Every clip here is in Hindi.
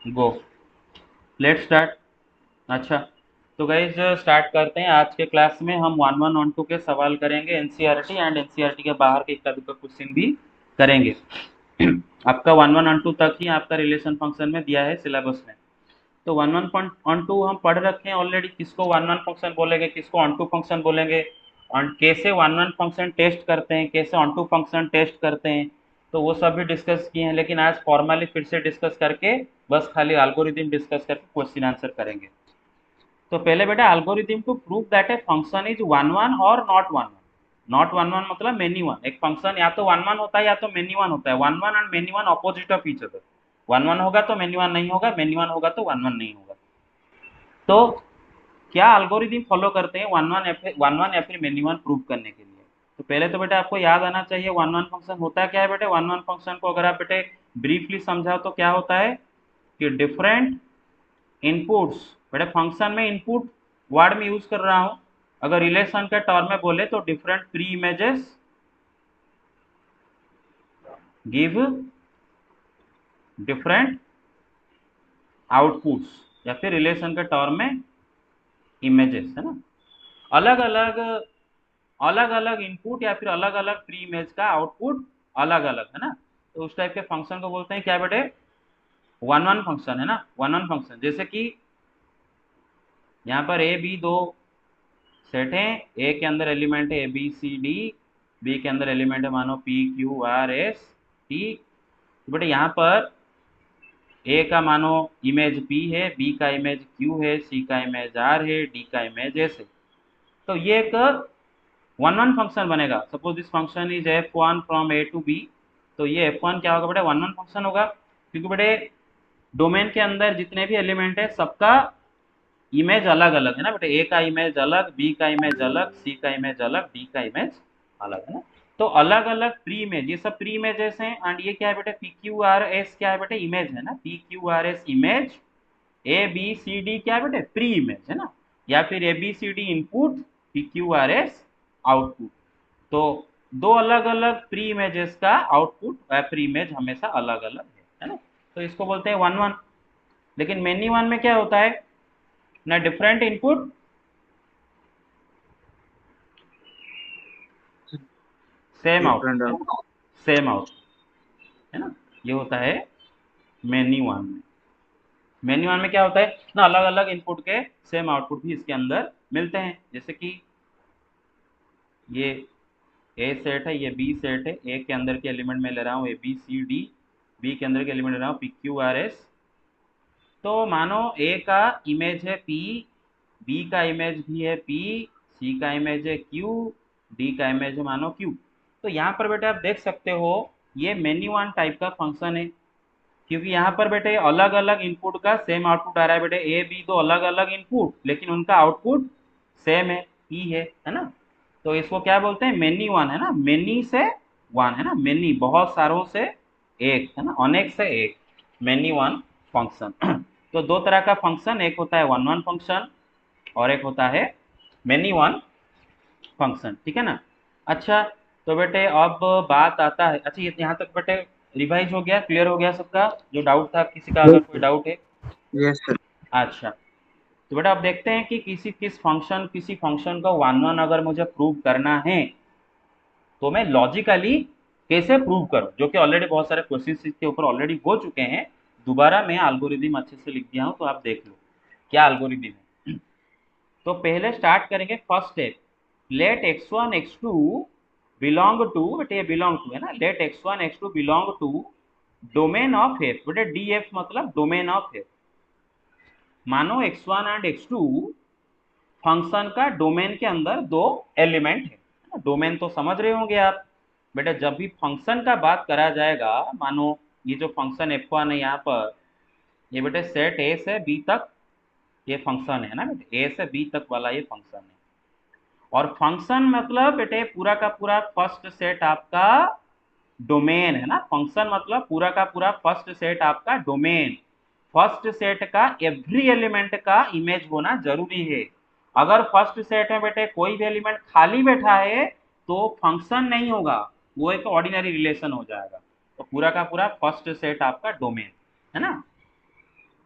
Go, let's start. अच्छा, तो गाइज स्टार्ट करते हैं। आज के क्लास में हम 1112 के सवाल करेंगे, एनसीईआरटी एंड एनसीईआरटी के बाहर के इक्का दुक्का क्वेश्चन भी करेंगे। आपका 1112 तक ही आपका रिलेशन फंक्शन में दिया है सिलेबस में। तो 1112 हम पढ़ रखे हैं ऑलरेडी, किसको 11 फंक्शन बोलेंगे, किसको ऑन टू फंक्शन बोलेंगे, और कैसे 11 फंक्शन टेस्ट करते हैं, कैसे ऑन टू फंक्शन टेस्ट करते हैं, तो वो सब भी डिस्कस किए हैं। लेकिन आज फॉर्मली फिर से डिस्कस करके बस खाली एल्गोरिथम डिस्कस करके क्वेश्चन आंसर करेंगे। तो पहले बेटा, algorithm to prove that a function is one one और not one one. Not one one मतलब मेनी वन। एक फंक्शन या तो वन वन होता है या तो मेनी वन होता है। One one and many one opposite of each other. One one होगा तो मेनी वन नहीं होगा, मेनी वन होगा तो वन वन नहीं होगा। तो क्या एल्गोरिथम फॉलो करते हैं वन वन या फिर मेनी वन प्रूव करने के लिए? तो पहले तो बेटा आपको याद आना चाहिए वन वन फंक्शन होता क्या है। बेटे वन वन फंक्शन को अगर आप बेटे ब्रीफली समझाओ तो क्या होता है कि डिफरेंट इनपुट्स। बेटे फंक्शन में इनपुट वर्ड में यूज कर रहा हूं। अगर रिलेशन के टर्म में बोले तो different pre images give different outputs, या फिर रिलेशन के टर्म में इमेजेस, है ना। अलग अलग अलग अलग इनपुट या फिर अलग अलग प्री इमेज का आउटपुट अलग अलग, है ना। तो उस टाइप के फंक्शन को बोलते हैं क्या बेटे, वन वन फंक्शन, है ना। वन वन फंक्शन जैसे कि यहाँ पर ए बी दो सेट है। ए के अंदर एलिमेंट है A B C D, B के अंदर एलिमेंट है मानो P Q R S T. बेटे यहाँ पर ए का मानो इमेज पी है, बी का इमेज क्यू है, सी का इमेज आर है, डी का इमेज एस है। तो ये एक वन वन फंक्शन बनेगा। Suppose this function is F one from A to B. तो ये एफ वन क्या होगा बेटा, वन वन फंक्शन होगा। क्योंकि बेटे डोमेन के अंदर जितने भी एलिमेंट है सबका इमेज अलग अलग है ना बेटे। ए का इमेज अलग, बी का इमेज अलग, सी का इमेज अलग, डी का इमेज अलग, है ना। तो अलग अलग प्री इमेज, ये सब प्री इमेजेस हैं। एंड ये क्या है बेटे, पी क्यू आर एस क्या है बेटे, इमेज है ना। P Q R S image, A B C D क्या है बेटे, प्री इमेज, है ना। या फिर A B C D input, P Q R S output. तो दो अलग अलग प्री इमेजेस का आउटपुट या प्री इमेज हमेशा अलग अलग है ना। तो इसको बोलते हैं वन वन। लेकिन मेनी वन में क्या होता है ना, different input same different output, है ना। सेम आउटपुट, है ना। ये होता है मेनी वन में। मेनी वन में क्या होता है ना, अलग अलग इनपुट के सेम आउटपुट भी इसके अंदर मिलते हैं। जैसे कि ये ए सेट है, ये बी सेट है। ए के अंदर के एलिमेंट में ले रहा हूँ A B C D, B के अंदर के एलिमेंट ले रहा हूँ पी क्यू आर एस। तो मानो ए का इमेज है पी, बी का इमेज भी है पी, सी का इमेज है क्यू, डी का इमेज है मानो क्यू। तो यहाँ पर बेटे आप देख सकते हो ये मेनी वन टाइप का फंक्शन है। क्योंकि यहाँ पर बेटे अलग अलग इनपुट का सेम आउटपुट आ रहा है। बेटे ए बी दो अलग अलग इनपुट, लेकिन उनका आउटपुट सेम है, ई है ना। तो इसको क्या बोलते हैं, मेनी वन, है ना। मेनी से वन, है ना। मेनी बहुत सारों से एक, है ना, अनेक से एक, मेनी वन फंक्शन। तो दो तरह का फंक्शन, एक होता है वन वन फंक्शन और एक होता है मेनी वन फंक्शन, ठीक है ना। अच्छा, तो बेटे अब बात आता है, अच्छा ये यहाँ तक बेटे रिवाइज हो गया, क्लियर हो गया सबका? जो डाउट था किसी का, अगर कोई डाउट है? Yes sir. अच्छा, तो बेटा अब देखते हैं कि किसी फंक्शन का वन वन अगर मुझे प्रूव करना है तो मैं लॉजिकली कैसे प्रूव करूं, जो कि ऑलरेडी बहुत सारे क्वेश्चन इसके ऊपर ऑलरेडी हो चुके हैं। दोबारा मैं एल्गोरिदम अच्छे से लिख दिया हूं, तो आप देख लो क्या एल्गोरिदम है। तो पहले स्टार्ट करेंगे first step. Let x one x two belong to, बेटे ये बिलोंग टू है ना, let x one x two belong to domain of f. बेटे डी एफ मतलब डोमेन ऑफ एफ। मानो x one and x two function का डोमेन के अंदर दो एलिमेंट है। डोमेन तो समझ रहे होंगे आप। बेटा जब भी फंक्शन का बात करा जाएगा, मानो ये जो फंक्शन एफ वन है यहाँ पर, ये बेटे सेट ए से बी तक ये फंक्शन है ना बेटे, ए से बी तक वाला ये फंक्शन है। और फंक्शन मतलब बेटे पूरा का पूरा फर्स्ट सेट आपका डोमेन, है ना। फंक्शन मतलब पूरा का पूरा फर्स्ट सेट आपका डोमेन। फर्स्ट सेट का एवरी एलिमेंट का इमेज होना जरूरी है। अगर फर्स्ट सेट में बेटे कोई भी एलिमेंट खाली बैठा है तो फंक्शन नहीं होगा, वो एक ऑर्डिनरी रिलेशन हो जाएगा। तो पूरा का पूरा फर्स्ट सेट आपका डोमेन, है ना।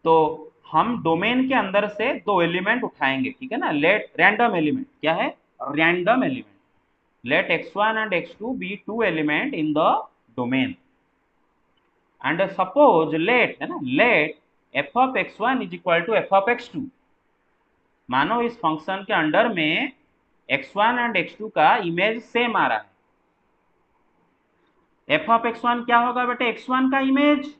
तो हम डोमेन के अंदर से दो एलिमेंट उठाएंगे, ठीक है ना। लेट रैंडम एलिमेंट, क्या है, random element. Let x1 and x2 be two element in the domain and suppose let, है ना, let f of x1 is equal to f of x2। मानो इस फंक्शन के अंडर में x1 एंड x2 का इमेज सेम आ रहा है। f of x1 क्या होगा बेटे, x1 का इमेज,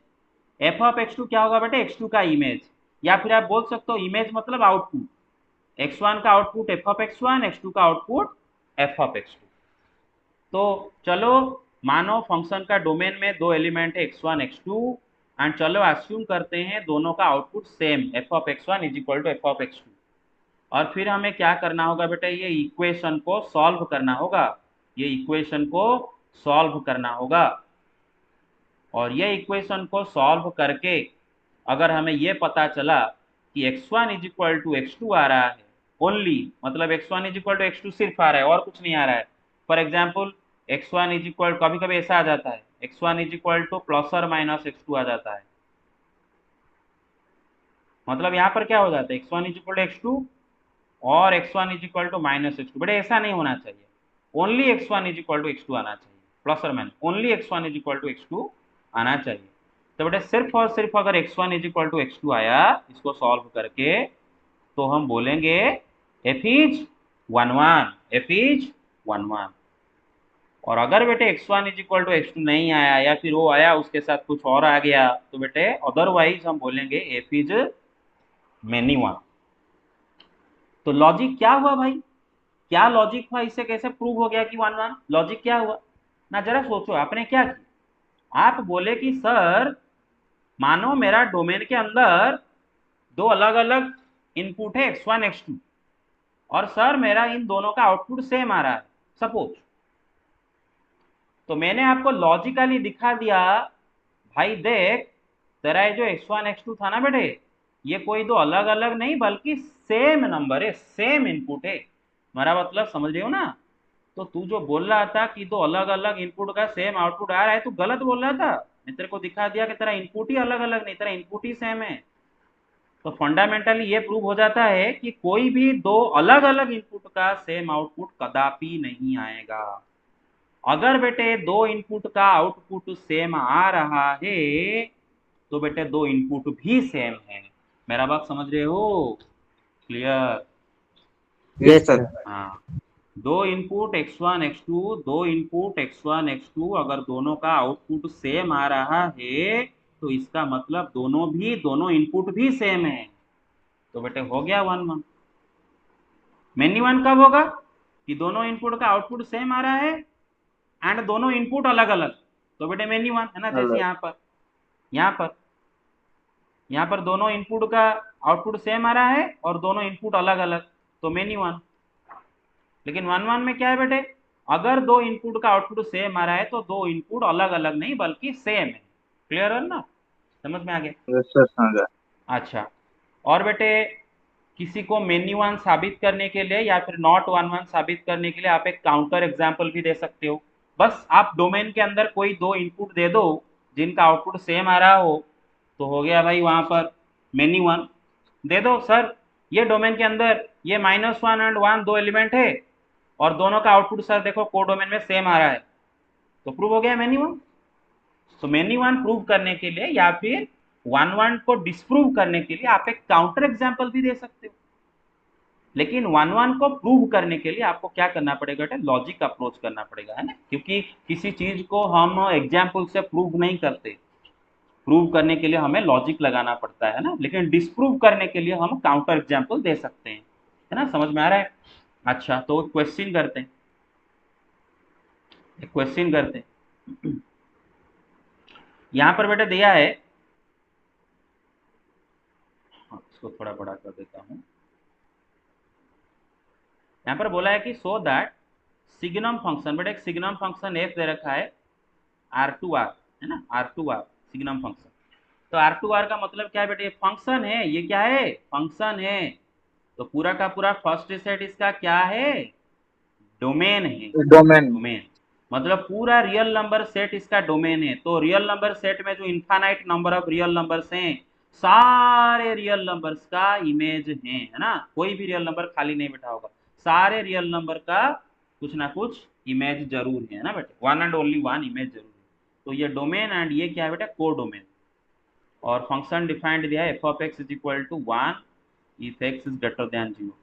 f of x2 क्या होगा बेटे, x2 का इमेज। या फिर आप बोल सकते हो इमेज मतलब आउटपुट, x1 का output f of x1, x2 का आउटपुट f of x2। तो चलो मानो फंक्शन का डोमेन में दो एलिमेंट है x1 x2 एंड चलो अस्यूम करते हैं दोनों का output same f of x1 is equal to f of x2। और फिर हमें क्या करना होगा बेटा, ये इक्वेशन को सॉल्व करना होगा, ये इक्वेशन को सॉल्व करना होगा। और ये इक्वेशन को सॉल्व करके अगर हमें ये पता चला कि x1 is equal to x2 आ रहा है ओनली, मतलब x1 is equal to x2 सिर्फ आ रहा है और कुछ नहीं आ रहा है। For example x1 is equal, कभी कभी ऐसा आ जाता है x1 is equal two plus और माइनस x2 आ जाता है, मतलब यहाँ पर क्या हो जाता है x1 is equal to x2 और x1 is equal to minus x2। बेटे ऐसा नहीं होना चाहिए, only x1 is equal to x2 आना चाहिए, प्लस और minus only x1 is equal to x2 आना चाहिए। तो बेटे सिर्फ और सिर्फ अगर x1 is equal to x2 आया, इसको सॉल्व करके तो हम बोलेंगे f इज 1 1, f इज 1 1। और अगर बेटे x1 is equal to x2 नहीं आया या फिर वो आया उसके साथ कुछ और आ गया तो बेटे अदरवाइज हम बोलेंगे f इज मेनी वन। तो लॉजिक क्या हुआ भाई, क्या लॉजिक हुआ, इससे कैसे प्रूव हो गया कि 1 1, लॉजिक क्या हुआ ना, जरा सोचो आपने क्या किया। आप बोले कि सर मानो मेरा डोमेन के अंदर दो अलग अलग इनपुट है x1 x2 और सर मेरा इन दोनों का आउटपुट सेम आ रहा है सपोज। तो मैंने आपको लॉजिकली दिखा दिया भाई देख तेरा ये जो x1 x2 था ना बेटे, ये कोई दो अलग अलग नहीं बल्कि सेम नंबर है, सेम इनपुट है। मेरा मतलब समझ रहे हो ना। तो तू जो बोल रहा था कि दो अलग अलग इनपुट का सेम आउटपुट आ रहा है, तू गलत बोल रहा था। मैं तेरे को दिखा दिया कि तेरा इनपुट ही अलग अलग नहीं, तेरा इनपुट ही सेम है। तो फंडामेंटली ये प्रूव हो जाता है कि कोई भी दो अलग अलग इनपुट का सेम आउटपुट कदापि नहीं आएगा। अगर बेटे दो इनपुट का आउटपुट सेम आ रहा है तो बेटे दो इनपुट भी सेम है। मेरा बात समझ रहे हो, क्लियर। Yes sir. हाँ, दो इनपुट x1 x2, दो इनपुट x1 x2 अगर दोनों का आउटपुट सेम आ रहा है तो इसका मतलब दोनों इनपुट भी सेम है। तो बेटे हो गया 1 1। मेनी वन कब होगा कि दोनों इनपुट का आउटपुट सेम आ रहा है एंड दोनों इनपुट अलग अलग, तो बेटे मेनी वन है ना। जैसे यहाँ पर दोनों इनपुट का आउटपुट सेम आ रहा है और दोनों इनपुट अलग अलग, तो मेनी वन। लेकिन 1 1 में क्या है बेटे, अगर दो इनपुट का आउटपुट सेम आ रहा है तो दो इनपुट अलग अलग नहीं बल्कि सेम है। क्लियर है ना, समझ में आ गया। यस सर समझा। अच्छा, और बेटे किसी को मेनी वन साबित करने के लिए या फिर नॉट 1 1 साबित करने के लिए आप एक काउंटर एग्जाम्पल भी दे सकते हो। बस आप डोमेन के अंदर कोई दो इनपुट दे दो जिनका आउटपुट सेम आ रहा हो, तो हो गया भाई वहां पर मेनी वन। दे दो सर ये डोमेन के अंदर ये -1 एंड 1 दो एलिमेंट है और दोनों का आउटपुट सर देखो कोडोमेन में सेम आ रहा है, तो प्रूव हो गया मेनी वन। तो मेनी वन प्रूव करने के लिए या फिर 1 1 को डिस्प्रूव करने के लिए आप एक काउंटर एग्जाम्पल भी दे सकते हो। लेकिन 1 1 को प्रूव करने के लिए आपको क्या करना पड़ेगा बेटा, लॉजिक अप्रोच करना पड़ेगा, है ना। क्योंकि किसी चीज को हम एग्जाम्पल से प्रूव नहीं करते, प्रूव करने के लिए हमें लॉजिक लगाना पड़ता है ना। लेकिन डिस्प्रूव करने के लिए हम काउंटर एग्जाम्पल दे सकते हैं, है ना, समझ में आ रहा है। अच्छा, तो क्वेश्चन करते हैं, क्वेश्चन करते हैं। यहाँ पर बेटा दिया है, हाँ, इसको थोड़ा बड़ा कर देता हूँ। यहाँ पर बोला है कि सो दैट सिग्नम फंक्शन, बेटा एक सिग्नम फंक्शन f दे रखा है R2R, है ना, R2R सिग्नम फंक्शन। तो R2R का मतलब क्या है बेटे, फंक्शन है, ये क्या है, फंक्शन है। तो पूरा का पूरा फर्स्ट सेट इसका क्या है, डोमेन है, डोमेन। डोमेन मतलब पूरा रियल नंबर सेट इसका डोमेन है। तो रियल नंबर सेट में जो infinite number of real numbers हैं सारे रियल नंबर्स का इमेज है ना, कोई भी रियल नंबर खाली नहीं बैठा होगा, सारे रियल नंबर का कुछ ना कुछ इमेज जरूर है ना बेटे, one and only one image जरूर है। तो ये डोमेन एंड ये क्या है बेटा, को डोमेन। और फंक्शन डिफाइंड दिया है f of x is equal to one if x is greater than zero.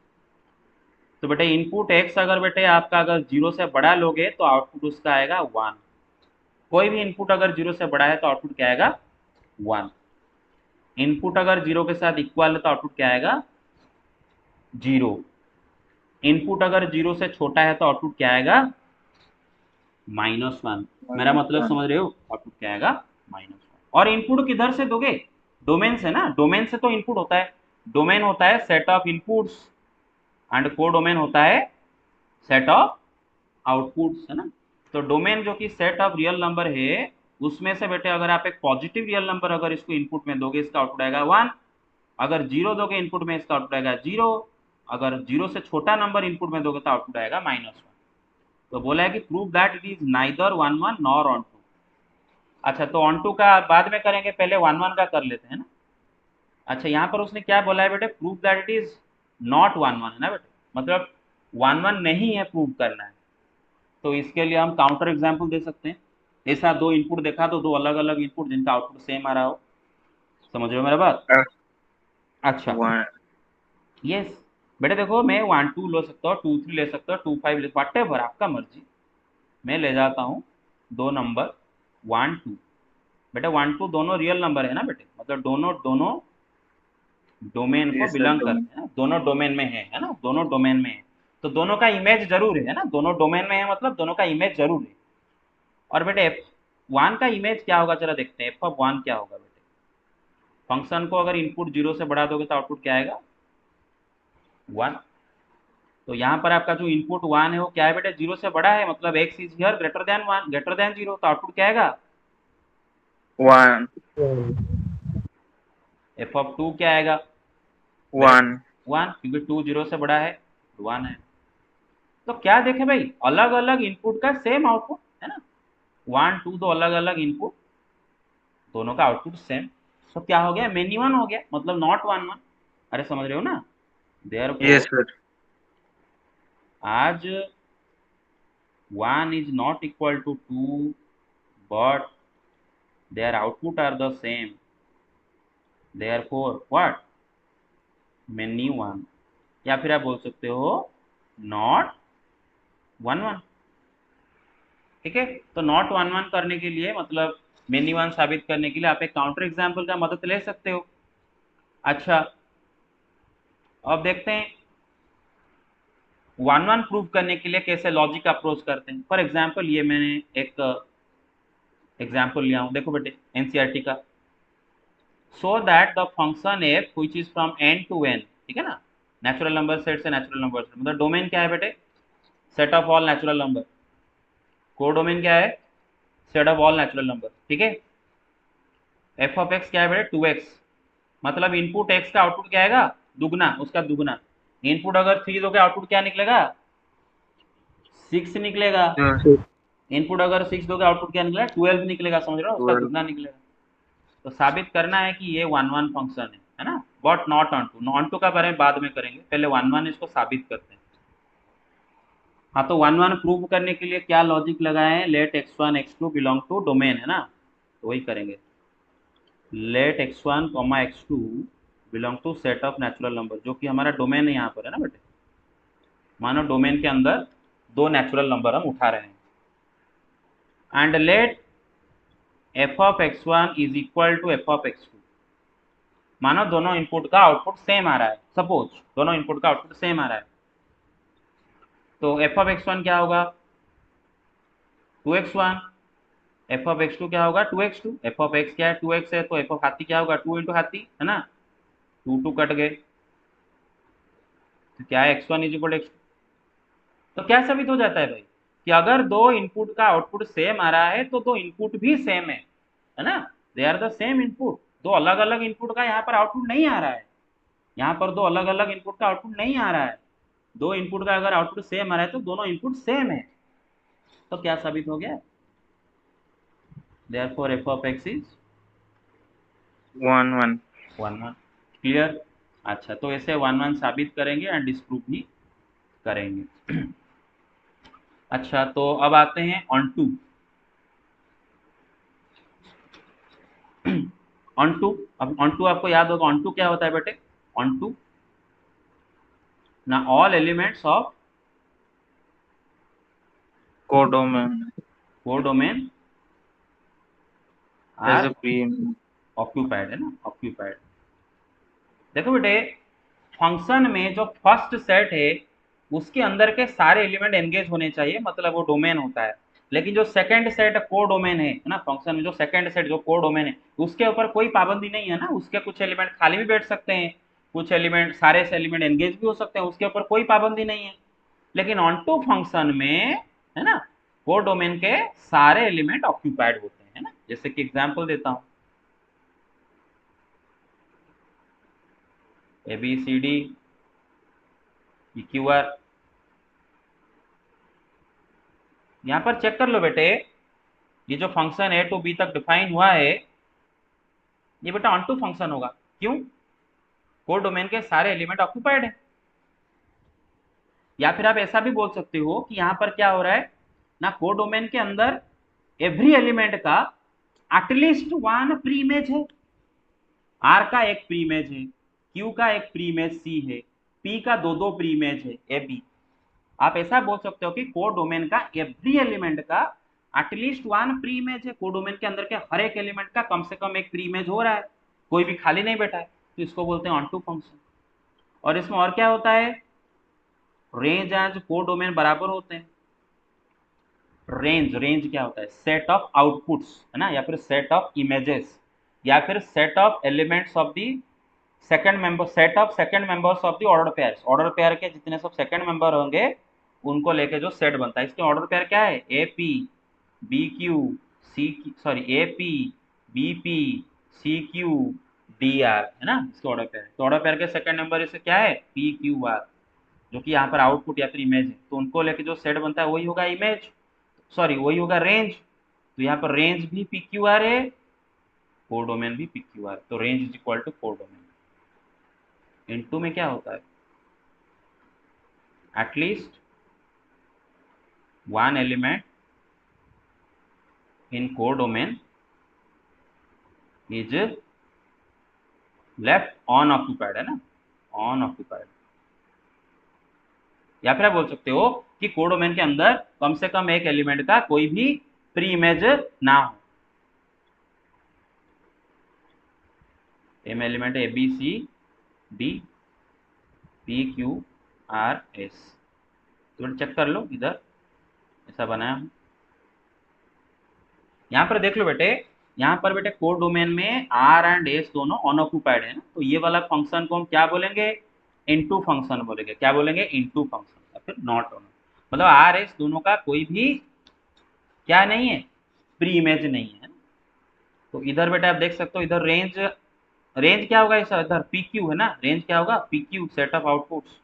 तो बेटे इनपुट एक्स अगर बेटे आपका अगर जीरो से बड़ा लोगे तो आउटपुट उसका आएगा वन। कोई भी इनपुट अगर जीरो से बड़ा है तो आउटपुट क्या आएगा, वन। इनपुट अगर जीरो के साथ इक्वल है तो आउटपुट क्या आएगा, जीरो। इनपुट अगर जीरो से छोटा है तो आउटपुट क्या आएगा, -1। मेरा मतलब -1। समझ रहे हो, आउटपुट क्या आएगा, -1। और इनपुट किधर से दोगे, डोमेन से ना, डोमेन से तो इनपुट होता है, डोमेन होता है सेट ऑफ इनपुट्स एंड को डोमेन होता है सेट ऑफ आउटपुट्स, है ना। तो डोमेन जो कि सेट ऑफ रियल नंबर है, उसमें से बेटे अगर आप एक पॉजिटिव रियल नंबर अगर इसको इनपुट में दोगे, इसका आउटपुट आएगा वन। अगर जीरो दोगे इनपुट में, इसका आउटपुट आएगा जीरो। अगर जीरो से छोटा नंबर इनपुट में दोगे तो आउटपुट आएगा -1। तो बोला है कि prove that it is neither one one nor onto. अच्छा, तो ऑन टू का बाद में करेंगे, पहले वन वन का कर लेते हैं ना। अच्छा, यहाँ पर उसने क्या बोला है बेटे, prove that it is not one one, है ना बेटे, मतलब वन वन नहीं है, प्रूव करना है। तो इसके लिए हम काउंटर एग्जाम्पल दे सकते हैं। ऐसा दो इनपुट देखा, तो दो अलग अलग इनपुट जिनका आउटपुट सेम आ रहा हो। समझ रहे हो मेरा बात। अच्छा, वन। यस बेटे, देखो मैं वन टू ले सकता हूँ, टू थ्री ले सकता हूँ, टू फाइव ले, वट एवर आपका मर्जी। मैं ले जाता हूँ दो नंबर वन टू। बेटा वन टू दोनों रियल नंबर है ना बेटे, मतलब दोनों दोनों डोमेन को यस सर, बिलोंग डोमेन। करते हैं ना, दोनों डोमेन में है ना, दोनों डोमेन में है। तो दोनों का इमेज जरूर है ना, दोनों डोमेन में है मतलब दोनों का इमेज जरूर है। और बेटे एफ वन का इमेज क्या होगा, चलो देखते हैं एफ ऑफ वन क्या होगा बेटे। फंक्शन को अगर इनपुट जीरो से बढ़ा दोगे तो आउटपुट क्या आएगा, वन। तो यहाँ पर आपका जो इनपुट वन है वो क्या है बेटे, जीरो से बड़ा है, मतलब x is here greater than one, greater than zero, तो आउटपुट क्या आएगा, वन। एफ ऑफ टू क्या आएगा बेटा, वन। वन, क्योंकि टू जीरो से बड़ा है, वन है। तो क्या देखे भाई, अलग अलग इनपुट का सेम आउटपुट है ना, वन टू दो अलग अलग इनपुट, दोनों का आउटपुट सेम। तो क्या हो गया, मेनी वन हो गया, मतलब नॉट वन वन। अरे समझ रहे हो ना। Yes therefore sir. आज one is not equal to two, but their output are the same, therefore what, many one। या फिर आप बोल सकते हो नॉट वन वन। ठीक है, तो नॉट वन वन करने के लिए मतलब मेनी वन साबित करने के लिए आप एक काउंटर एग्जाम्पल का मदद ले सकते हो। अच्छा, अब देखते हैं वन वन प्रूव करने के लिए कैसे लॉजिक अप्रोच करते हैं। फॉर एग्जाम्पल ये मैंने एक एग्जाम्पल लिया हूँ, देखो बेटे एनसीईआरटी का। So that the function f which is from N to N, ठीक है ना, नेचुरल नंबर सेट से नेचुरल नंबर सेट, मतलब डोमेन क्या है बेटे, set of all natural number. को डोमेन क्या है, set of all natural number, ठीक है। एफ ऑफ एक्स क्या है बेटे, टू एक्स, मतलब इनपुट एक्स का आउटपुट क्या आएगा, दुगना, उसका दुगना। इनपुट अगर थ्री दोगे आउटपुट क्या निकलेगा, सिक्स निकलेगा। इनपुट अगर सिक्स दोगे आउटपुट क्या निकलेगा, 12 निकलेगा, समझ रहे हो, उसका 12। दुगना निकलेगा। तो साबित करना है कि ये वन वन फंक्शन है ना, but not onto. Onto का बारे में बाद में करेंगे, पहले वन वन इसको साबित करते हैं। हाँ, तो वन वन प्रूव करने के लिए क्या लॉजिक लगाए हैं, let x one x two belong to domain, है ना, तो वही करेंगे। Let x one comma x two belong to set of natural number, जो कि हमारा डोमेन है यहाँ पर, है ना बेटे। मानो डोमेन के अंदर दो नेचुरल नंबर हम उठा रहे हैं। And let f of x one is equal to f of x two, मानो दोनों इनपुट का आउटपुट सेम आ रहा है, सपोज दोनों इनपुट का आउटपुट सेम आ रहा है। तो एफ ऑफ एक्स वन क्या होगा, two x one. F of x two क्या होगा, two x two. F of x क्या है, टू एक्स है, तो एफ ऑफ हाथी क्या होगा, टू इंटू हाथी, है ना, टू टू कट गए, तो क्या है x one is equal x. तो क्या साबित हो जाता है भाई, कि अगर दो इनपुट का आउटपुट सेम आ रहा है तो दो इनपुट भी सेम है ना, they are the same input. दो अलग अलग इनपुट का यहाँ पर आउटपुट नहीं आ रहा है, यहाँ पर दो अलग अलग इनपुट का आउटपुट नहीं आ रहा है। दो इनपुट का अगर आउटपुट सेम आ रहा है तो दोनों इनपुट सेम है। तो क्या साबित हो गया, therefore F of x is one one. 1 1 clear. अच्छा, तो ऐसे 1 1 साबित करेंगे एंड डिस्प्रूव भी करेंगे। अच्छा, तो अब आते हैं ऑन टू। ऑन टू, अब ऑन टू आपको याद होगा, ऑन टू क्या होता है बेटे? ऑन टू ना all elements of codomain codomain as are a pre occupied, है ना, ऑक्यूपाइड। देखो बेटे, फंक्शन में जो फर्स्ट सेट है उसके अंदर के सारे एलिमेंट एंगेज होने चाहिए, मतलब वो डोमेन होता है। लेकिन जो सेकंड सेट को डोमेन है ना, फंक्शन में जो सेकंड सेट जो को डोमेन है उसके ऊपर कोई पाबंदी नहीं है ना, उसके कुछ एलिमेंट खाली भी बैठ सकते हैं, कुछ एलिमेंट सारे से एलिमेंट एंगेज भी हो सकते हैं, उसके ऊपर कोई पाबंदी नहीं है। लेकिन ऑन टू फंक्शन में, है ना, को डोमेन के सारे एलिमेंट ऑक्यूपाइड होते हैं, है ना। जैसे कि एग्जांपल देता हूं, a B C d e q r. यहाँ पर चेक कर लो बेटे, ये जो फंक्शन ए टू बी तक डिफाइन हुआ है ये बेटा ऑन टू फंक्शन होगा। क्यों? को डोमेन के सारे एलिमेंट ऑक्यूपाइड है। या फिर आप ऐसा भी बोल सकते हो कि यहाँ पर क्या हो रहा है ना, को डोमेन के अंदर एवरी एलिमेंट का एटलीस्ट वन प्री इमेज है। आर का एक प्री इमेज है, क्यू का एक प्री इमेज सी है, पी का दो दो प्री इमेज है, ए बी। आप ऐसा बोल सकते हो कि को डोमेन का एवरी एलिमेंट का एटलीस्ट वन प्री इमेज है। को डोमेन के अंदर के हर एक एलिमेंट का कम से कम एक प्री इमेज हो रहा है, कोई भी खाली नहीं बैठा है, तो इसको बोलते हैं ऑन टू फंक्शन। और इसमें और क्या होता है, रेंज एंड को डोमेन बराबर होते हैं। रेंज, रेंज क्या होता है? सेट ऑफ आउटपुट्स, है ना, या फिर सेट ऑफ इमेजेस, या फिर set of elements of the second member, set of second members of the order pairs. Order pair के जितने सब सेकंड मेंबर होंगे उनको लेके जो सेट बनता है, इसके ऑर्डर पेयर क्या है? A p b q c, sorry a p b p c q d r, है ना, इसके ऑर्डर पेयर। तो ऑर्डर पेयर के सेकंड नंबर इससे क्या है? पी क्यू आर, जो कि यहाँ पर आउटपुट या फिर इमेज है, तो उनको लेके जो सेट बनता है वही होगा इमेज, सॉरी वही होगा रेंज। तो यहाँ पर रेंज भी पी क्यू आर है, कोडोमेन भी पी क्यू आर, तो range is equal to codomain. Into में क्या होता है? At least one element in codomain is left unoccupied, है ना, ऑन ऑक्यूपाइड। या फिर आप बोल सकते हो कि कोडोमेन के अंदर कम से कम एक एलिमेंट का कोई भी प्री इमेज ना हो। M element a B C d p Q R s, तो चेक कर लो, इधर ऐसा बनाया हूं। यहाँ पर देख लो बेटे, यहाँ पर बेटे कोड डोमेन में आर एंड एस दोनों अनऑक्यूपाइड है ना, तो ये वाला फंक्शन को हम क्या बोलेंगे? इनटू फंक्शन बोलेंगे। क्या बोलेंगे? इनटू फंक्शन, या फिर नॉट ऑन, मतलब आर एस दोनों का कोई भी क्या नहीं है? प्री इमेज नहीं है। तो इधर बेटा आप देख सकते हो, इधर रेंज, रेंज क्या होगा इधर? पी क्यू है ना, रेंज क्या होगा? P q, set of outputs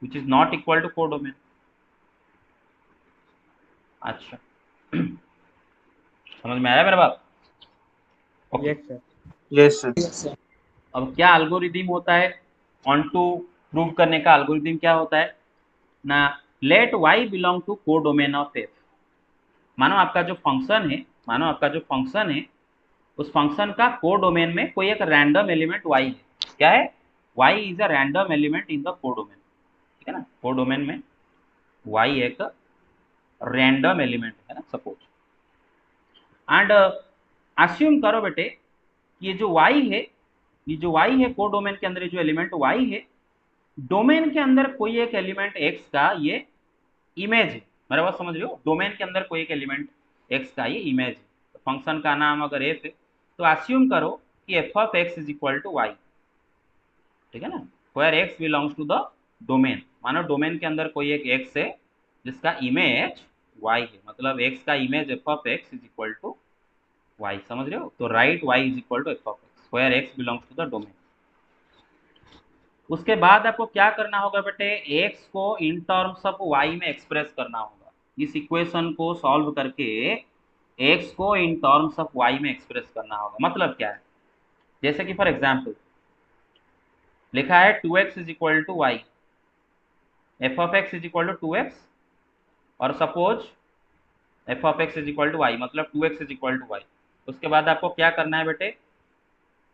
which is not equal to codomain. अच्छा, समझ में आया मेरा बात? Okay. Yes sir. yes sir अब क्या एल्गोरिदम होता है ऑन टू प्रूव करने का? एल्गोरिदम क्या होता है ना, लेट वाई बिलोंग टू को डोमेन ऑफ एफ। मानो आपका जो फंक्शन है, मानो आपका जो फंक्शन है उस फंक्शन का को डोमेन में कोई एक रैंडम एलिमेंट वाई है। क्या है? Y is a random element in the codomain, ठीक है ना। को डोमेन में वाई एक रैंडम एलिमेंट है ना, सपोज। एंड अस्यूम करो बेटे ये जो वाई है, ये जो वाई है को डोमेन के अंदर, ये जो एलिमेंट वाई है, डोमेन के अंदर कोई एक एलिमेंट एक्स का ये इमेज है। मेरा बात समझ रहे हो? डोमेन के अंदर कोई एक एलिमेंट एक्स का ये इमेज है, तो फंक्शन का नाम अगर एफ है तो अस्यूम करो कि f of x is equal to y, ठीक है ना, where x belongs to the domain. मानो डोमेन के अंदर कोई एक एक्स है जिसका इमेज वाई है, मतलब एक्स का image f of x is equal to y. समझ रहे हो? तो right y is equal to f of x where x belongs to the domain. उसके बाद आपको क्या करना होगा बेटे? एक्स को इन टर्म्स ऑफ वाई में एक्सप्रेस करना होगा। इस इक्वेशन को सॉल्व करके एक्स को इन टर्म्स ऑफ वाई में एक्सप्रेस करना होगा। मतलब क्या है? जैसे कि फॉर एग्जाम्पल लिखा है 2x is equal to y, f of x is equal to 2x, और suppose f of x is equal to y मतलब 2x is equal to Y. उसके बाद आपको क्या करना है बेटे,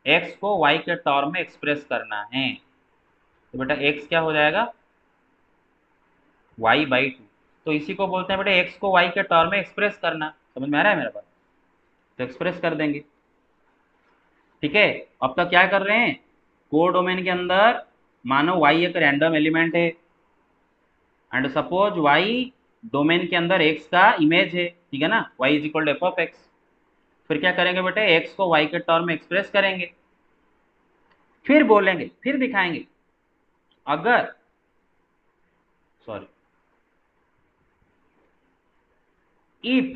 x को y के टर्म में एक्सप्रेस करना है। तो बेटा x क्या हो जाएगा, y/2। तो इसी को बोलते हैं बेटे x को y के टर्म में एक्सप्रेस करना। समझ में आ रहा है मेरे पास, तो एक्सप्रेस कर देंगे। ठीक है, अब तक क्या कर रहे हैं, कोडोमेन के अंदर मानो y एक रैंडम एलिमेंट है एंड सपोज y डोमेन के अंदर x का इमेज है, ठीक है ना, y is equal to f of x. फिर क्या करेंगे बेटे, x को y के टर्म में एक्सप्रेस करेंगे, फिर बोलेंगे, फिर दिखाएंगे अगर sorry if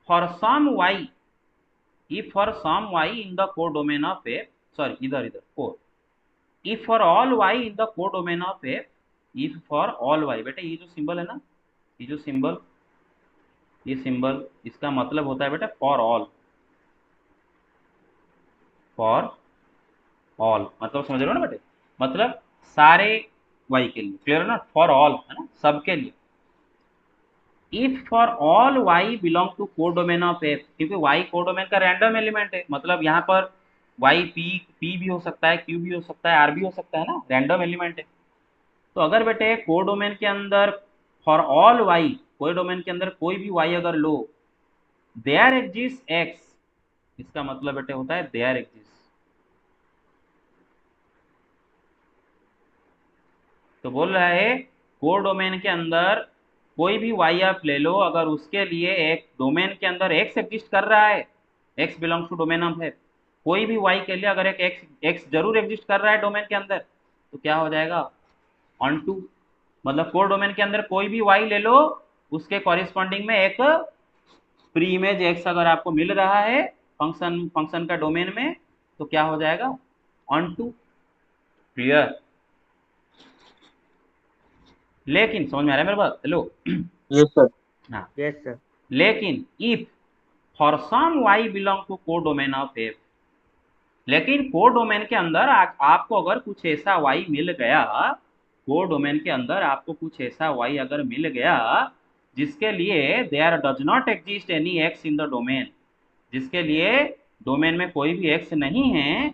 for some y, if for some y in the codomain of f, sorry इधर इधर four, if for all y in the codomain of f, if for all y, बेटा ये जो सिंबल है ना, ये जो सिंबल, ये सिंबल इसका मतलब होता है बेटा फॉर ऑल, फॉर ऑल मतलब समझ रहे हो ना बेटे, मतलब सारे y के लिए, क्लियर है ना, फॉर ऑल है ना, सबके लिए। If for all y belong to codomain of f, क्योंकि y कोडोमेन का रैंडम एलिमेंट है, मतलब यहाँ पर y p भी हो सकता है, q भी हो सकता है, r भी हो सकता है ना, रैंडम एलिमेंट है। तो अगर बेटे कोडोमेन के अंदर फॉर ऑल y, कोडोमेन के अंदर कोई भी y अगर लो, देयर एग्जिस्ट x, इसका मतलब बेटे होता है देयर एग्जिस्ट। तो बोल रहा है कोडोमेन के अंदर कोई भी y आप ले लो, अगर उसके लिए एक डोमेन के अंदर x एग्जिस्ट कर रहा है, x belongs to domain of है, कोई भी y के लिए अगर एक x जरूर एग्जिस्ट कर रहा है डोमेन के अंदर, तो क्या हो जाएगा, ऑन टू। मतलब कोड डोमेन के अंदर कोई भी y ले लो, उसके कॉरिस्पॉन्डिंग में एक प्री इमेज x अगर आपको मिल रहा है फंक्शन का डोमेन में, तो क्या हो जाएगा, ऑन टू। क्लियर, लेकिन समझ में आ रहा है मेरे बात, हेलो। Yes, sir. हाँ, Yes, sir. लेकिन if for some y belong to codomain of f, लेकिन कोड डोमेन के अंदर आपको अगर कुछ ऐसा y मिल गया, कोड डोमेन के अंदर आपको कुछ ऐसा y अगर मिल गया जिसके लिए there does not exist any x in the domain, जिसके लिए डोमेन में कोई भी x नहीं है,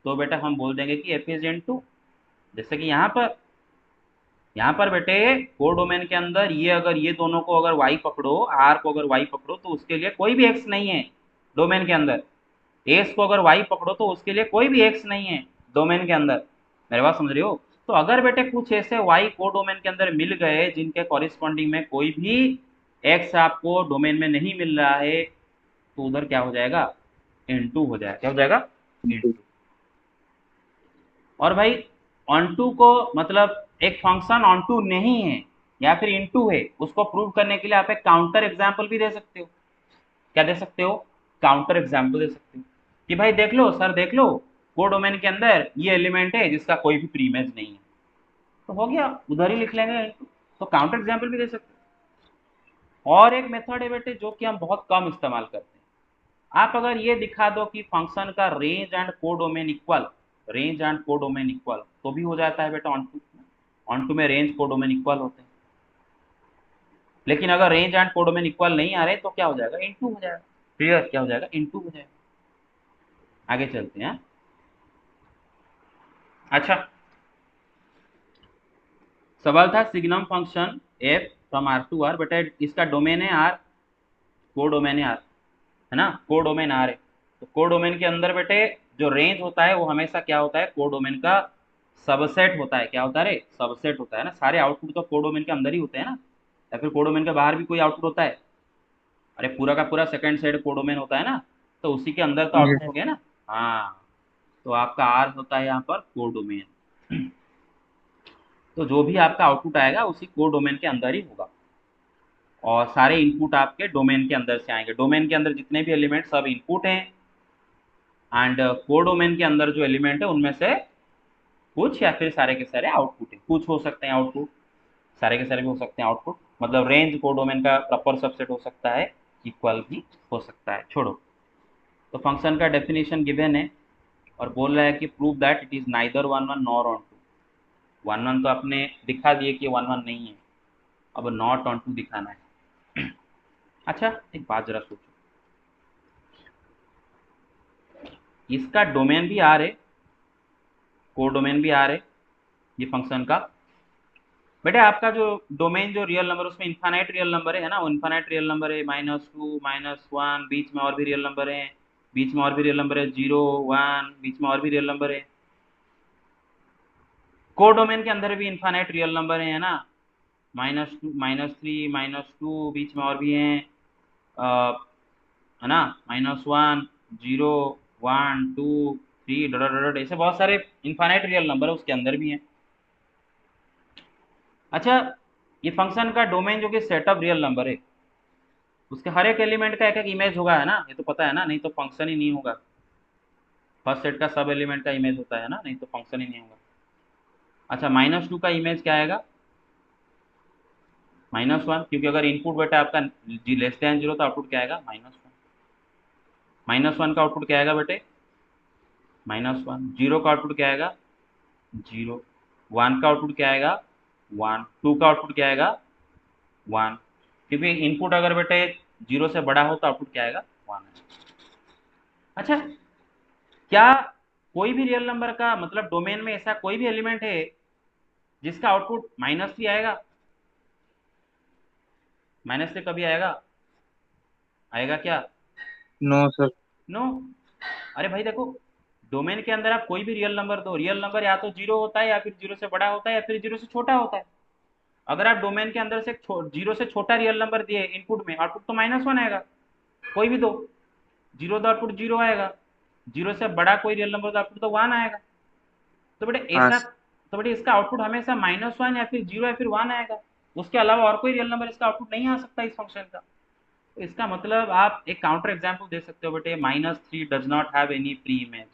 तो बेटा हम बोल देंगे कि f इज इनटू। जैसे कि यहाँ पर बेटे कोड डोमेन के अंदर ये अगर ये दोनों को अगर y पकड़ो, r को अगर y पकड़ो, तो उसके लिए कोई भी x नहीं है डोमेन के अंदर। एस को अगर y पकड़ो तो उसके लिए कोई भी x नहीं है डोमेन के अंदर। मेरे बात समझ रहे हो। तो अगर बेटे कुछ ऐसे y को डोमेन के अंदर मिल गए जिनके कॉरिस्पॉन्डिंग में कोई भी x आपको डोमेन में नहीं मिल रहा है, तो उधर क्या हो जाएगा, इनटू हो जाएगा। क्या हो जाएगा, इनटू। और भाई ऑनटू को मतलब एक फंक्शन ऑनटू नहीं है या फिर इनटू है, उसको प्रूव करने के लिए आप एक काउंटर एग्जाम्पल भी दे सकते हो। क्या दे सकते हो, काउंटर एग्जाम्पल दे सकते हो कि भाई देख लो सर, देख लो कोड डोमेन के अंदर ये एलिमेंट है जिसका कोई भी प्री इमेज नहीं है, तो हो गया, उधर ही लिख लेंगे। तो काउंटर एग्जाम्पल भी दे सकते हो। और एक मेथड है बेटे जो कि हम बहुत कम इस्तेमाल करते हैं, आप अगर ये दिखा दो कि फंक्शन का range and codomain equal, range and codomain equal, तो भी हो जाता है बेटा ऑनटू। ऑनटू में रेंज कोडोमेन इक्वल होते हैं, लेकिन अगर रेंज एंड कोडोमेन इक्वल नहीं आ रहे तो क्या हो जाएगा, इनटू हो जाएगा। क्लियर, क्या हो जाएगा, इनटू हो जाएगा। आगे चलते हैं। अच्छा, सवाल था signum function f from r to r, बेटा इसका डोमेन है r, को डोमेन है r, है ना, को डोमेन r है। तो को डोमेन के अंदर बेटे जो रेंज होता है वो हमेशा क्या होता है, को डोमेन का सबसेट होता है। क्या होता है रे, सबसेट होता है ना। सारे आउटपुट तो को डोमेन के अंदर ही होते हैं ना, या फिर को डोमेन के बाहर भी कोई आउटपुट होता है। अरे पूरा का पूरा सेकंड साइड को डोमेन होता है ना, तो उसी के अंदर तो Yes. आउटपुट हो गया ना। हाँ, तो आपका r होता है यहाँ पर को डोमेन। तो जो भी आपका आउटपुट आएगा उसी को डोमेन के अंदर ही होगा, और सारे इनपुट आपके डोमेन के अंदर से आएंगे। डोमेन के अंदर जितने भी एलिमेंट सब इनपुट हैं, एंड को डोमेन के अंदर जो एलिमेंट है उनमें से कुछ या फिर सारे के सारे आउटपुट है। कुछ हो सकते हैं आउटपुट, सारे के सारे भी हो सकते हैं आउटपुट। मतलब रेंज को डोमेन का प्रॉपर सबसेट हो सकता है, इक्वल भी हो सकता है। छोड़ो, तो फंक्शन का डेफिनेशन गिवन है, और बोल रहा है कि prove that it is neither one one nor onto. One one तो आपने दिखा दिए कि वन वन नहीं है, अब नॉट ऑन टू दिखाना है। अच्छा एक बात जरा सोचो, इसका डोमेन भी आर है, कोडोमेन भी आर है ये फंक्शन का। बेटे आपका जो डोमेन जो रियल नंबर उसमें इन्फानाइट रियल नंबर है ना, वो इन्फानाइट रियल नंबर है, -2 -1, बीच में और भी रियल नंबर है, बीच में और भी रियल नंबर है, 0 1, बीच में और भी रियल नंबर है। कोडोमेन के अंदर भी इन्फानाइट रियल नंबर है ना, -2 -3 -2, बीच में और भी हैं, है ना, -1 0 1 2 3 डॉट डॉट डॉट, ऐसे बहुत सारे इन्फानाइट रियल नंबर है उसके अंदर भी हैं। अच्छा ये फंक्शन का डोमेन जो कि सेट ऑफ रियल नंबर है, उसके हर एक एलिमेंट का एक एक इमेज होगा, है ना, ये तो पता है ना, नहीं तो फंक्शन ही नहीं होगा। फर्स्ट सेट का सब एलिमेंट का इमेज होता है ना, नहीं तो फंक्शन ही नहीं होगा। अच्छा -2 का इमेज क्या आएगा? -1, क्योंकि अगर इनपुट बेटा आपका जी लेस देन 0 तो आउटपुट क्या आएगा? -1। -1 का आउटपुट क्या आएगा बेटे? -1। 0 का आउटपुट क्या आएगा? 0। 1 का आउटपुट क्या आएगा? 1। 2 का आउटपुट क्या आएगा? 1। क्योंकि इनपुट अगर बेटे 0 से बड़ा हो तो आउटपुट क्या आएगा? 1। अच्छा क्या कोई भी रियल नंबर का मतलब डोमेन में ऐसा कोई भी एलिमेंट है जिसका आउटपुट -3 आएगा? -3 कभी आएगा? आएगा क्या? No sir. नो। अरे भाई देखो, डोमेन के अंदर आप कोई भी रियल नंबर दो, रियल नंबर या तो 0 होता है, या फिर 0 से बड़ा होता है, या फिर 0 से छोटा होता है। अगर आप डोमेन के अंदर से 0 से छोटा रियल नंबर दिए इनपुट में, आउटपुट तो -1 आएगा। कोई भी दो, 0 तो आउटपुट 0 आएगा, 0 से बड़ा कोई रियल नंबर तो आउटपुट तो 1 आएगा। तो बेटे हाँ ऐसा, तो बेटे इसका आउटपुट हमेशा -1 या फिर 0 या फिर 1 आएगा। उसके अलावा और कोई रियल नंबर इसका आउटपुट नहीं आ सकता इस फंक्शन का। तो इसका मतलब आप एक काउंटर एग्जाम्पल दे सकते हो बेटे, -3 does not have any pre image,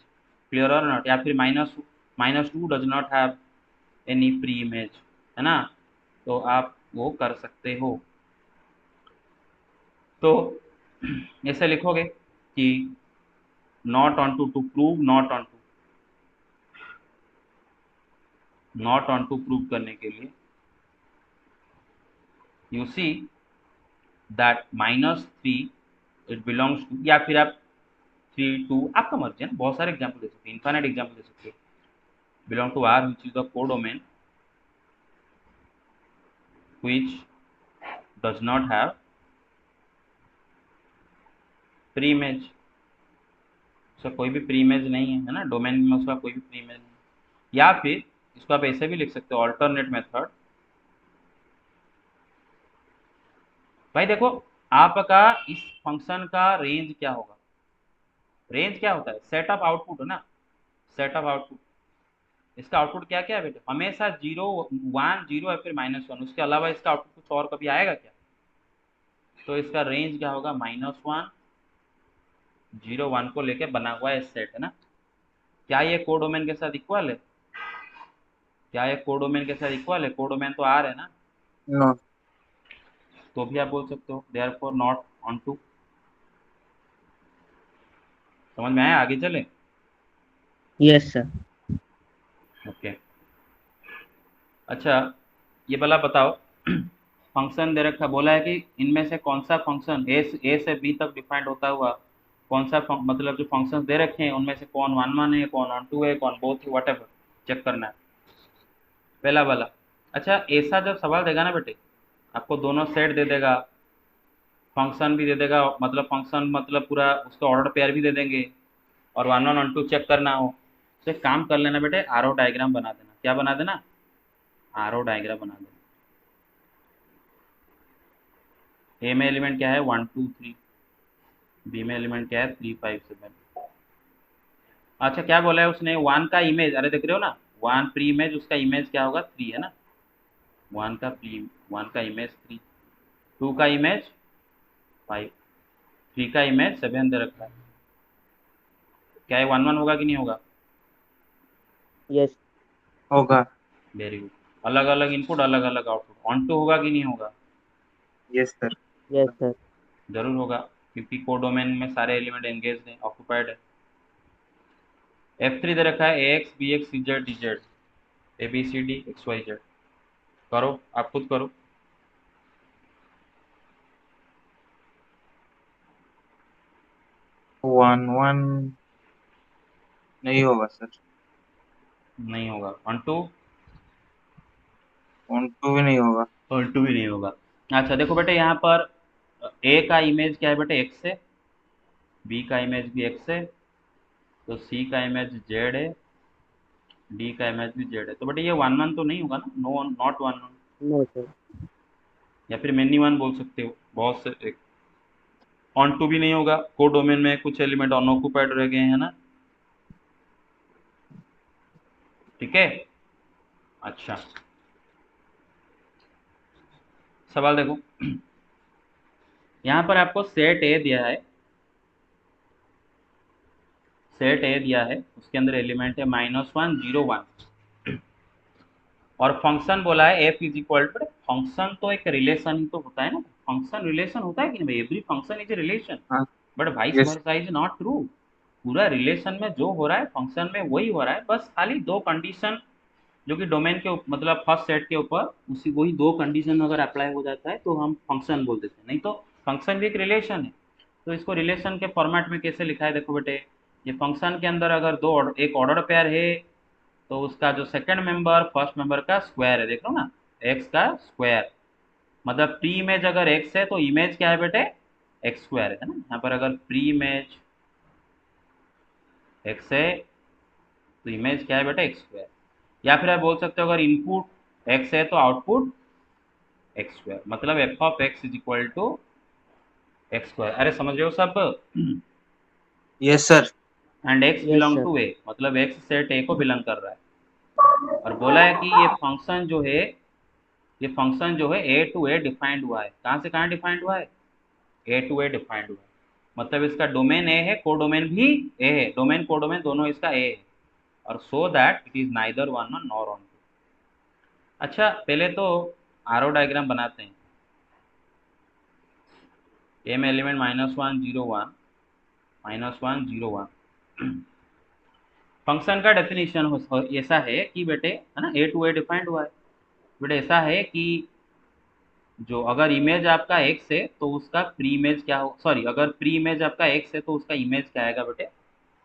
clear और नॉट, या फिर -2 does not have any pre image, है ना। तो आप वो कर सकते हो। तो ऐसे लिखोगे कि not onto prove, not onto prove करने के लिए you see that -3 it belongs to, या फिर आप 3 2, आपका मर्जी है ना, बहुत सारे एग्जाम्पल दे सकते हो, इन्फाइनाइट एग्जाम्पल दे सकते हो। Belong to R which is the codomain which does not have preimage, उसका कोई भी प्री इमेज नहीं है, है ना, डोमेन में उसका कोई भी प्री इमेज नहीं। या फिर इसको आप ऐसे भी लिख सकते हो, ऑल्टरनेट मेथड। भाई देखो, आपका इस फंक्शन का रेंज क्या होगा? रेंज क्या होता है? सेट ऑफ आउटपुट है ना, सेट ऑफ आउटपुट। इसका आउटपुट क्या क्या है बेटे? हमेशा 0 1 0 या फिर -1, उसके अलावा इसका आउटपुट कुछ और कभी आएगा क्या? तो इसका रेंज क्या होगा? -1 0 1 को लेके बना हुआ है सेट, है ना। क्या ये कोडोमेन के साथ इक्वल है? क्या ये कोडोमेन के साथ इक्वल है? कोडोमेन तो आर है ना, नो। तो भी आप बोल सकते हो देयरफॉर नॉट ऑन टू। समझ में आया? आगे चले? Yes sir. ओके। अच्छा ये भला बताओ, फंक्शन दे रखा, बोला है कि इनमें से कौन सा फंक्शन ए से बी तक डिफाइंड होता हुआ, कौन सा मतलब जो फंक्शन दे रखे हैं उनमें से कौन 1 1 है, कौन ऑन टू है, कौन बोथ है, वट चेक करना है, पहला वाला। अच्छा ऐसा जब सवाल देगा ना बेटे, आपको दोनों सेट दे देगा, फंक्शन भी दे देगा, मतलब फंक्शन मतलब पूरा उसका ऑर्डर पेयर भी दे देंगे, और 1 1 1 2 चेक करना हो, तो एक काम कर लेना बेटे, आरो डायग्राम बना देना। क्या बना देना? आरो डायग्राम बना देना। ए में एलिमेंट क्या है? 1 2 3, बी में एलिमेंट क्या है? 3 5 7। अच्छा क्या बोला है उसने? 1 का इमेज, अरे देख रहे हो ना, 1 प्री इमेज, उसका इमेज क्या होगा? 3, है ना। 1 का प्री, 1 का इमेज 3, 2 का इमेज 5, 3 का इमेज 7 दे रखा है। क्या है 1 1 होगा कि नहीं होगा? यस। होगा। Very good. अलग अलग इनपुट, अलग अलग आउटपुट, ऑन टू होगा कि नहीं होगा? Yes sir. Yes sir. जरूर होगा, क्योंकि कोडोमेन में सारे एलिमेंट एंगेज हैं, ऑक्यूपाइड है। F3 दे रखा है AX BX CZ DZ ABCD XYZ। करो, आप खुद करो। वन वन नहीं होगा सर। नहीं होगा। Onto? वन टू भी नहीं होगा। ऑन टू भी नहीं होगा। अच्छा देखो बेटे, यहाँ पर A का इमेज क्या है बेटे? X है। B का इमेज भी X है, तो C का इमेज Z है, D का इमेज भी Z है। तो बेटे ये वन वन तो नहीं होगा ना? No, not one one. No sir. या फिर मेनी वन बोल सकते हो, बहुत से एक। ऑन टू भी नहीं होगा, को डोमेन में कुछ एलिमेंट अनऑक्युपाइड रह गए हैं ना। ठीक है। अच्छा, सवाल देखो। यहाँ पर आपको सेट ए दिया है, सेट ए दिया है, उसके अंदर एलिमेंट है -1 0 1, और फंक्शन बोला है f is equal to. Function तो एक रिलेशन ही तो होता है ना, फंक्शन रिलेशन होता है कि नहीं भाई? Every function is a relation, हाँ। But vice yes. Versa is not true. पूरा रिलेशन में जो हो रहा है फंक्शन में वही हो रहा है, बस खाली दो कंडीशन जो कि डोमेन के मतलब फर्स्ट सेट के ऊपर उसी वही दो कंडीशन अगर अप्लाई हो जाता है तो हम फंक्शन बोल देते हैं, नहीं तो फंक्शन भी एक रिलेशन है। तो इसको रिलेशन के फॉर्मेट में कैसे लिखा है देखो बेटे, ये फंक्शन के अंदर अगर एक ऑर्डर पेयर है तो उसका जो सेकंड मेंबर फर्स्ट मेंबर का स्क्वायर है, देख लो ना, एक्स का स्क्वायर। मतलब प्री इमेज अगर एक्स है तो इमेज क्या है बेटे? एक्स स्क्वायर है ना। यहाँ पर अगर प्री इमेज एक्स है तो इमेज क्या है बेटा? X square. या फिर आप बोल सकते हो अगर इनपुट एक्स है तो आउटपुट एक्स स्क्वायर, मतलब f of x is equal to x square. अरे समझ रहे हो सब? Yes sir. And x yes belong sir. To A, मतलब एक्स सेट ए को बिलोंग कर रहा है। और बोला है कि ये फंक्शन जो है, ये फंक्शन जो है ए टू ए डिफाइंड हुआ है। कहाँ से कहाँ डिफाइंड हुआ है? ए टू ए डिफाइंड हुआ है। मतलब इसका डोमेन ए है, को डोमेन भी ए है, डोमेन को डोमेन दोनों इसका ए है। और so that it is neither one one nor onto. अच्छा पहले तो आरो डायग्राम बनाते हैं। ए में एलिमेंट -1 0 1 -1 0 1। फंक्शन का डेफिनेशन ऐसा है कि बेटे, है ना, ए टू ए डिफाइंड हुआ है। बेटे ऐसा है कि जो अगर इमेज आपका एक्स है तो उसका प्री इमेज क्या हो, सॉरी, अगर प्री इमेज आपका एक्स है तो उसका इमेज क्या आएगा बेटे?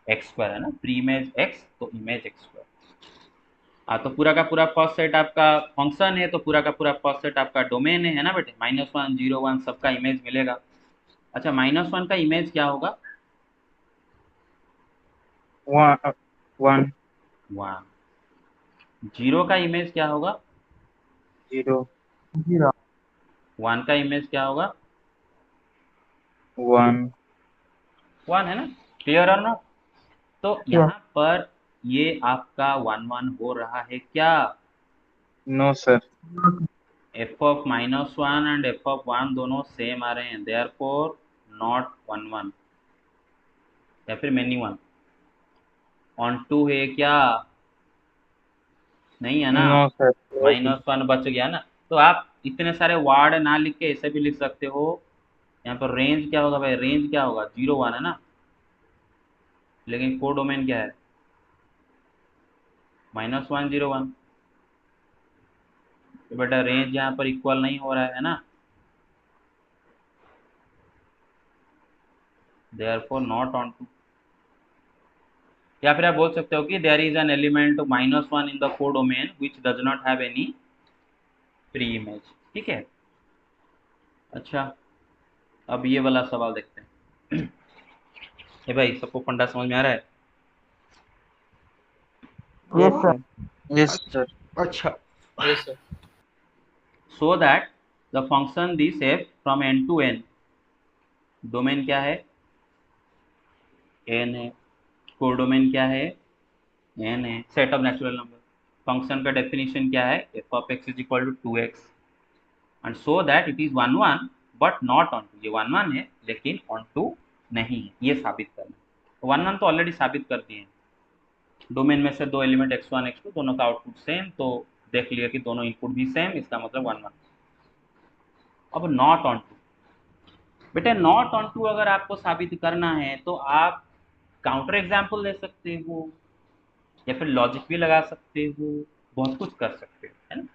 एक्स स्क्वायर, है ना। प्री इमेज एक्स तो इमेज एक्स स्क्वायर। हाँ, तो पूरा का पूरा फर्स्ट सेट आपका फंक्शन है, तो पूरा का पूरा फर्स्ट सेट आपका डोमेन है ना बेटे। -1 0 1 सबका इमेज मिलेगा। अच्छा, -1 का इमेज क्या होगा? One one 1। 0 का इमेज क्या होगा? जीरो जीरो 1 का इमेज क्या होगा? वन 1, है ना। क्लियर और नॉट? तो यहाँ पर ये आपका 1 1 हो रहा है क्या? No sir. F of -1 and f of 1 दोनों सेम आ रहे हैं, देयरफॉर नॉट 1 1, या फिर मेनी वन। ऑन टू है क्या? नहीं है ना। No sir. -1 बच गया ना। तो आप इतने सारे वर्ड ना लिख के ऐसे भी लिख सकते हो। यहाँ पर रेंज क्या होगा भाई? रेंज क्या होगा? 0 1 है ना। लेकिन को डोमेन क्या है? -1 0 1। तो बेटा रेंज यहाँ पर इक्वल नहीं हो रहा है ना, देयरफॉर नॉट ऑन टू। या फिर आप बोल सकते हो कि there is an element -1 in the codomain which does not have any preimage. ठीक है। अच्छा, अब ये वाला सवाल देखते हैं। ए भाई, सबको फंडा समझ में आ रहा है? Yes sir. Yes sir. अच्छा, yes sir. So that the function this f from N to N, domain क्या है? एन है। कोडोमेन क्या है? एन है। Set of natural number. Function का डेफिनेशन क्या है? F of x is equal to 2x, and so that it is 1 1 but not onto. ये 1 1 है लेकिन ऑन टू नहीं है, ये साबित करना। 1 1 तो ऑलरेडी साबित कर दिए हैं। डोमेन में से दो एलिमेंट x1 x2 दोनों का आउटपुट सेम, तो देख लिया कि दोनों इनपुट भी सेम, इसका मतलब 1 1। अब नॉट ऑन टू, बेटे नॉट ऑन टू अगर आपको साबित करना है तो आप काउंटर एग्जाम्पल दे सकते हो। या फिर लॉजिक भी लगा सकते हो, बहुत कुछ कर सकते हो, है ना।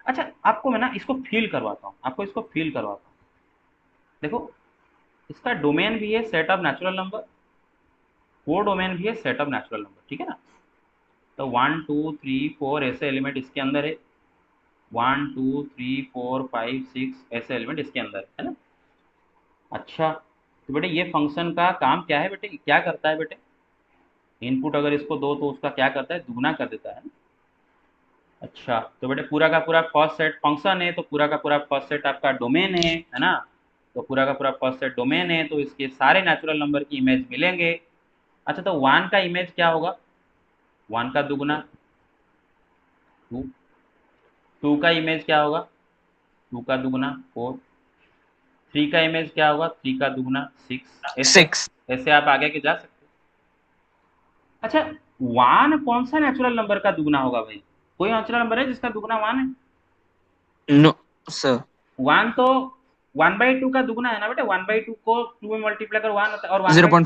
अच्छा, आपको मैं ना इसको फील करवाता हूँ, आपको इसको फील करवाता हूँ। देखो, इसका डोमेन भी है सेट ऑफ नेचुरल नंबर, को डोमेन भी है सेट ऑफ नेचुरल नंबर, ठीक है ना। तो 1 2 3 4 ऐसे एलिमेंट इसके अंदर है, 1 2 3 4 5 6 ऐसे एलिमेंट इसके अंदर है ना। अच्छा, तो बेटे ये फंक्शन का काम क्या है बेटे, क्या करता है बेटे, इनपुट अगर इसको दो तो उसका क्या करता है, दुगना कर देता है ना। अच्छा, तो बेटे पूरा का पूरा फर्स्ट सेट फंक्शन है, तो पूरा का पूरा फर्स्ट सेट आपका डोमेन है ना। तो पूरा का पूरा फर्स्ट सेट डोमेन है, तो इसके सारे नेचुरल नंबर की इमेज मिलेंगे। अच्छा, तो 1 का इमेज क्या होगा, 1 का दुगना 2, 2 का इमेज क्या होगा, 2 का दुगना 4, 3 का इमेज क्या होगा, 3 का दुगना 6, ऐसे 6 ऐसे आप आगे के जा सकते हो। अच्छा, 1 कौन सा नेचुरल नंबर का दुगना होगा भाई, कोई नेचुरल नंबर है जिसका दुगना 1 है। नो सर 1 तो 1/2 का दुगना है ना बेटे, 1/2 को 2 में मल्टीप्लाई कर 1 होता है, और 1 0. बाई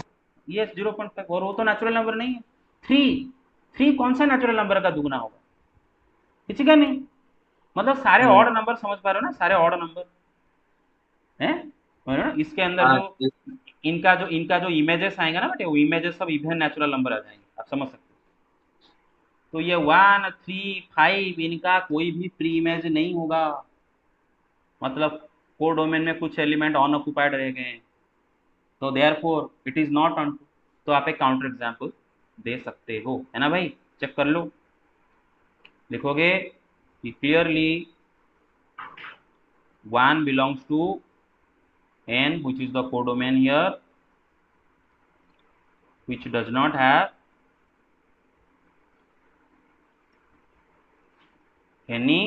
ये 0.5, और वो तो नेचुरल नंबर नहीं है। 3, 3 कौन सा नेचुरल नंबर का दुगना होगा, किसी का नहीं। मतलब सारे ऑड नंबर समझ पा रहे हो ना, सारे ऑड नंबर हैं, इसके अंदर हाँ जो इनका जो इमेजेस आएंगे ना बेटे, वो इमेजेस सब इवन नेचुरल नंबर आ जाएंगे, आप समझ सकते हो। तो ये 1 3 5 इनका कोई भी प्री इमेज नहीं होगा, मतलब कोर डोमेन में कुछ एलिमेंट ऑन ऑक्यूपाइड रह गए हैं, तो therefore it is not onto. तो आप एक काउंटर एग्जांपल दे सकते हो, है ना भाई, चेक कर लो, लिखोगे कि clearly 1 belongs to n which is the codomain here, which does not have any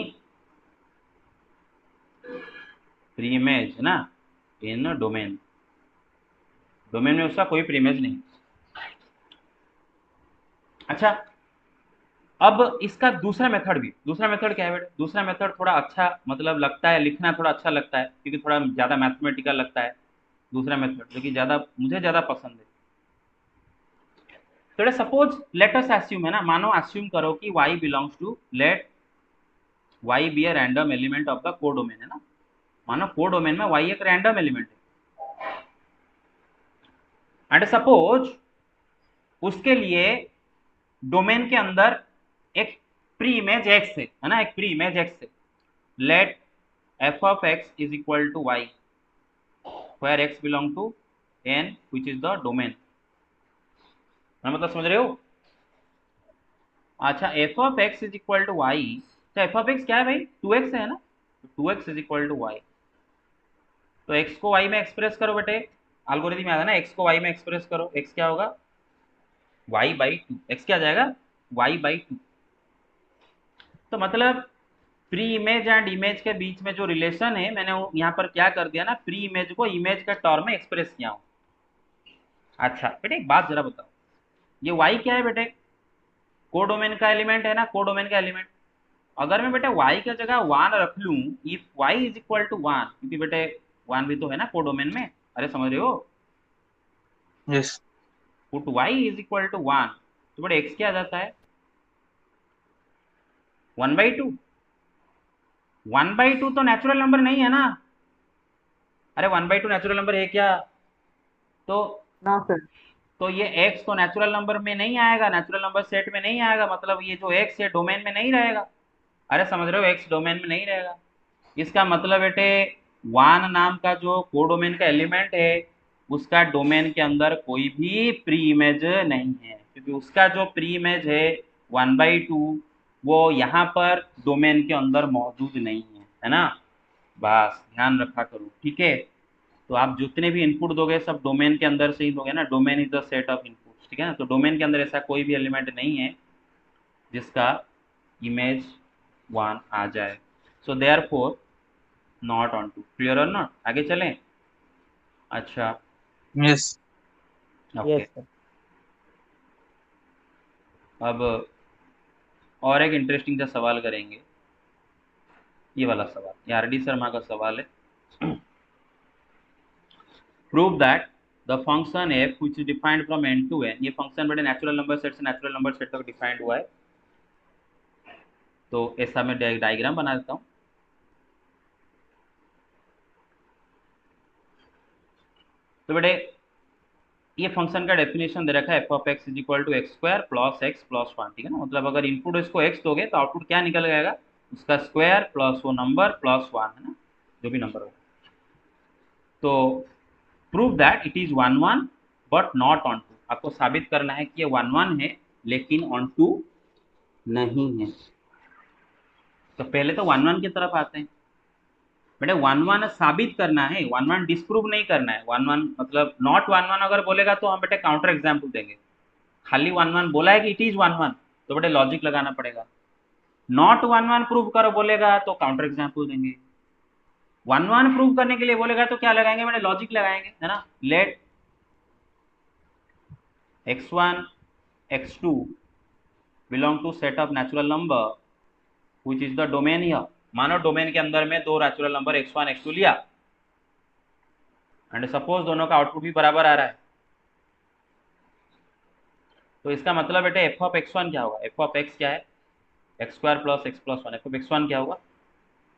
pre-image, है ना, इन डोमेन, डोमेन में उसका कोई प्रीमेज नहीं। अच्छा, अब इसका दूसरा मेथड भी, दूसरा मेथड क्या है बेटा, दूसरा मेथड थोड़ा अच्छा मतलब लगता है, लिखना थोड़ा अच्छा लगता है क्योंकि थोड़ा ज़्यादा मैथमेटिकल लगता है, दूसरा मेथड जो कि ज़्यादा मुझे ज़्यादा पसंद है। तो सपोज लेट अस एस्यूम, है ना, मानो एस्यूम करो कि y belongs to, let y be a random element of the codomain, है ना, मानो कोडोमेन में y एक रैंडम एलिमेंट है, एंड सपोज उसके लिए डोमेन के अंदर एक प्री इमेज x है ना, एक प्री इमेज x है, late f of x is equal to y where x belong to n which is the domain, मैं मतलब समझ रहे हो। अच्छा, f of x is equal to y, तो f of x क्या है भाई, 2x है ना, तो 2x is equal to y, तो x को y में एक्सप्रेस करो बेटे, एल्गोरिथम याद है ना, x को y में एक्सप्रेस करो, x क्या होगा y/2, x क्या आ जाएगा y/2। तो मतलब प्री इमेज एंड इमेज के बीच में जो रिलेशन है, मैंने यहाँ पर क्या कर दिया ना, प्री इमेज को इमेज के टर्म में एक्सप्रेस किया हूँ। अच्छा बेटे, एक बात जरा बताओ, ये y क्या है बेटे, कोडोमेन का एलिमेंट है ना, कोडोमेन का एलिमेंट। अगर मैं बेटे y की जगह 1 रख लूँ, if y is equal to 1, क्योंकि बेटे 1 भी तो है ना कोडोमेन में, अरे समझ रहे हो, yes put y is equal to 1, तो बेटे x क्या आ जाता है 1/2। 1/2 तो नेचुरल नंबर नहीं है ना, अरे 1/2 नेचुरल नंबर है क्या, तो ना सर। तो ये x तो नेचुरल नंबर में नहीं आएगा, नेचुरल नंबर सेट में नहीं आएगा, मतलब ये जो x है डोमेन में नहीं रहेगा, अरे समझ रहे हो, x डोमेन में नहीं रहेगा। इसका मतलब बेटे 1 नाम का जो कोडोमेन का एलिमेंट है, उसका डोमेन के अंदर कोई भी प्री इमेज नहीं है, क्योंकि उसका जो प्री इमेज है 1/2 वो यहाँ पर डोमेन के अंदर मौजूद नहीं है ना, बस ध्यान रखा करो, ठीक है। तो आप जितने भी इनपुट दोगे सब डोमेन के अंदर से ही दोगे ना, domain is the set of input, ठीक है ना, तो डोमेन के अंदर ऐसा कोई भी एलिमेंट नहीं है जिसका इमेज 1 आ जाए, so therefore not onto, clear और नॉट, आगे चलें। अच्छा, यस ओके, यस सर। अब और एक इंटरेस्टिंग सा सवाल करेंगे, ये वाला सवाल ये आर डी शर्मा का सवाल है, prove that the function f which is defined from N to N, ये फंक्शन बड़े नेचुरल नंबर सेट से नेचुरल नंबर सेट तक डिफाइंड हुआ है। तो ऐसा मैं डायग्राम बना देता हूँ। तो बेटे ये फंक्शन का डेफिनेशन दे रखा है f of x is equal to x square plus x plus one, ठीक है ना। मतलब अगर इनपुट इसको एक्स दोगे तो आउटपुट क्या निकल जाएगा, उसका स्क्वायर प्लस वो नंबर प्लस वन, है ना, जो भी नंबर होगा। तो prove that it is one one but not onto, आपको साबित करना है कि ये वन वन है लेकिन ऑन टू नहीं है। तो पहले तो वन वन की तरफ आते हैं। बेटे वन वन साबित करना है, वन वन डिस्प्रूव नहीं करना है। वन वन मतलब नॉट वन वन अगर बोलेगा तो हम बेटे काउंटर एग्जाम्पल देंगे। खाली वन वन बोला है कि इट इज वन वन, तो बेटे लॉजिक लगाना पड़ेगा। नॉट वन वन प्रूव करो बोलेगा तो काउंटर एग्जाम्पल देंगे। वन वन प्रूव करने के लिए बोलेगा तो क्या लगाएंगे बेटे, लॉजिक लगाएंगे, है ना। Let x1 x2 belong to set of natural number which is the domain here. मानो डोमेन के अंदर में दो नेचुरल नंबर x1 x2 लिया एंड सपोज दोनों का आउटपुट भी बराबर आ रहा है। तो इसका मतलब बेटे एफ ऑफ x1 क्या होगा, एफ ऑफ x क्या है, x square plus x plus one. F of x1 क्या होगा,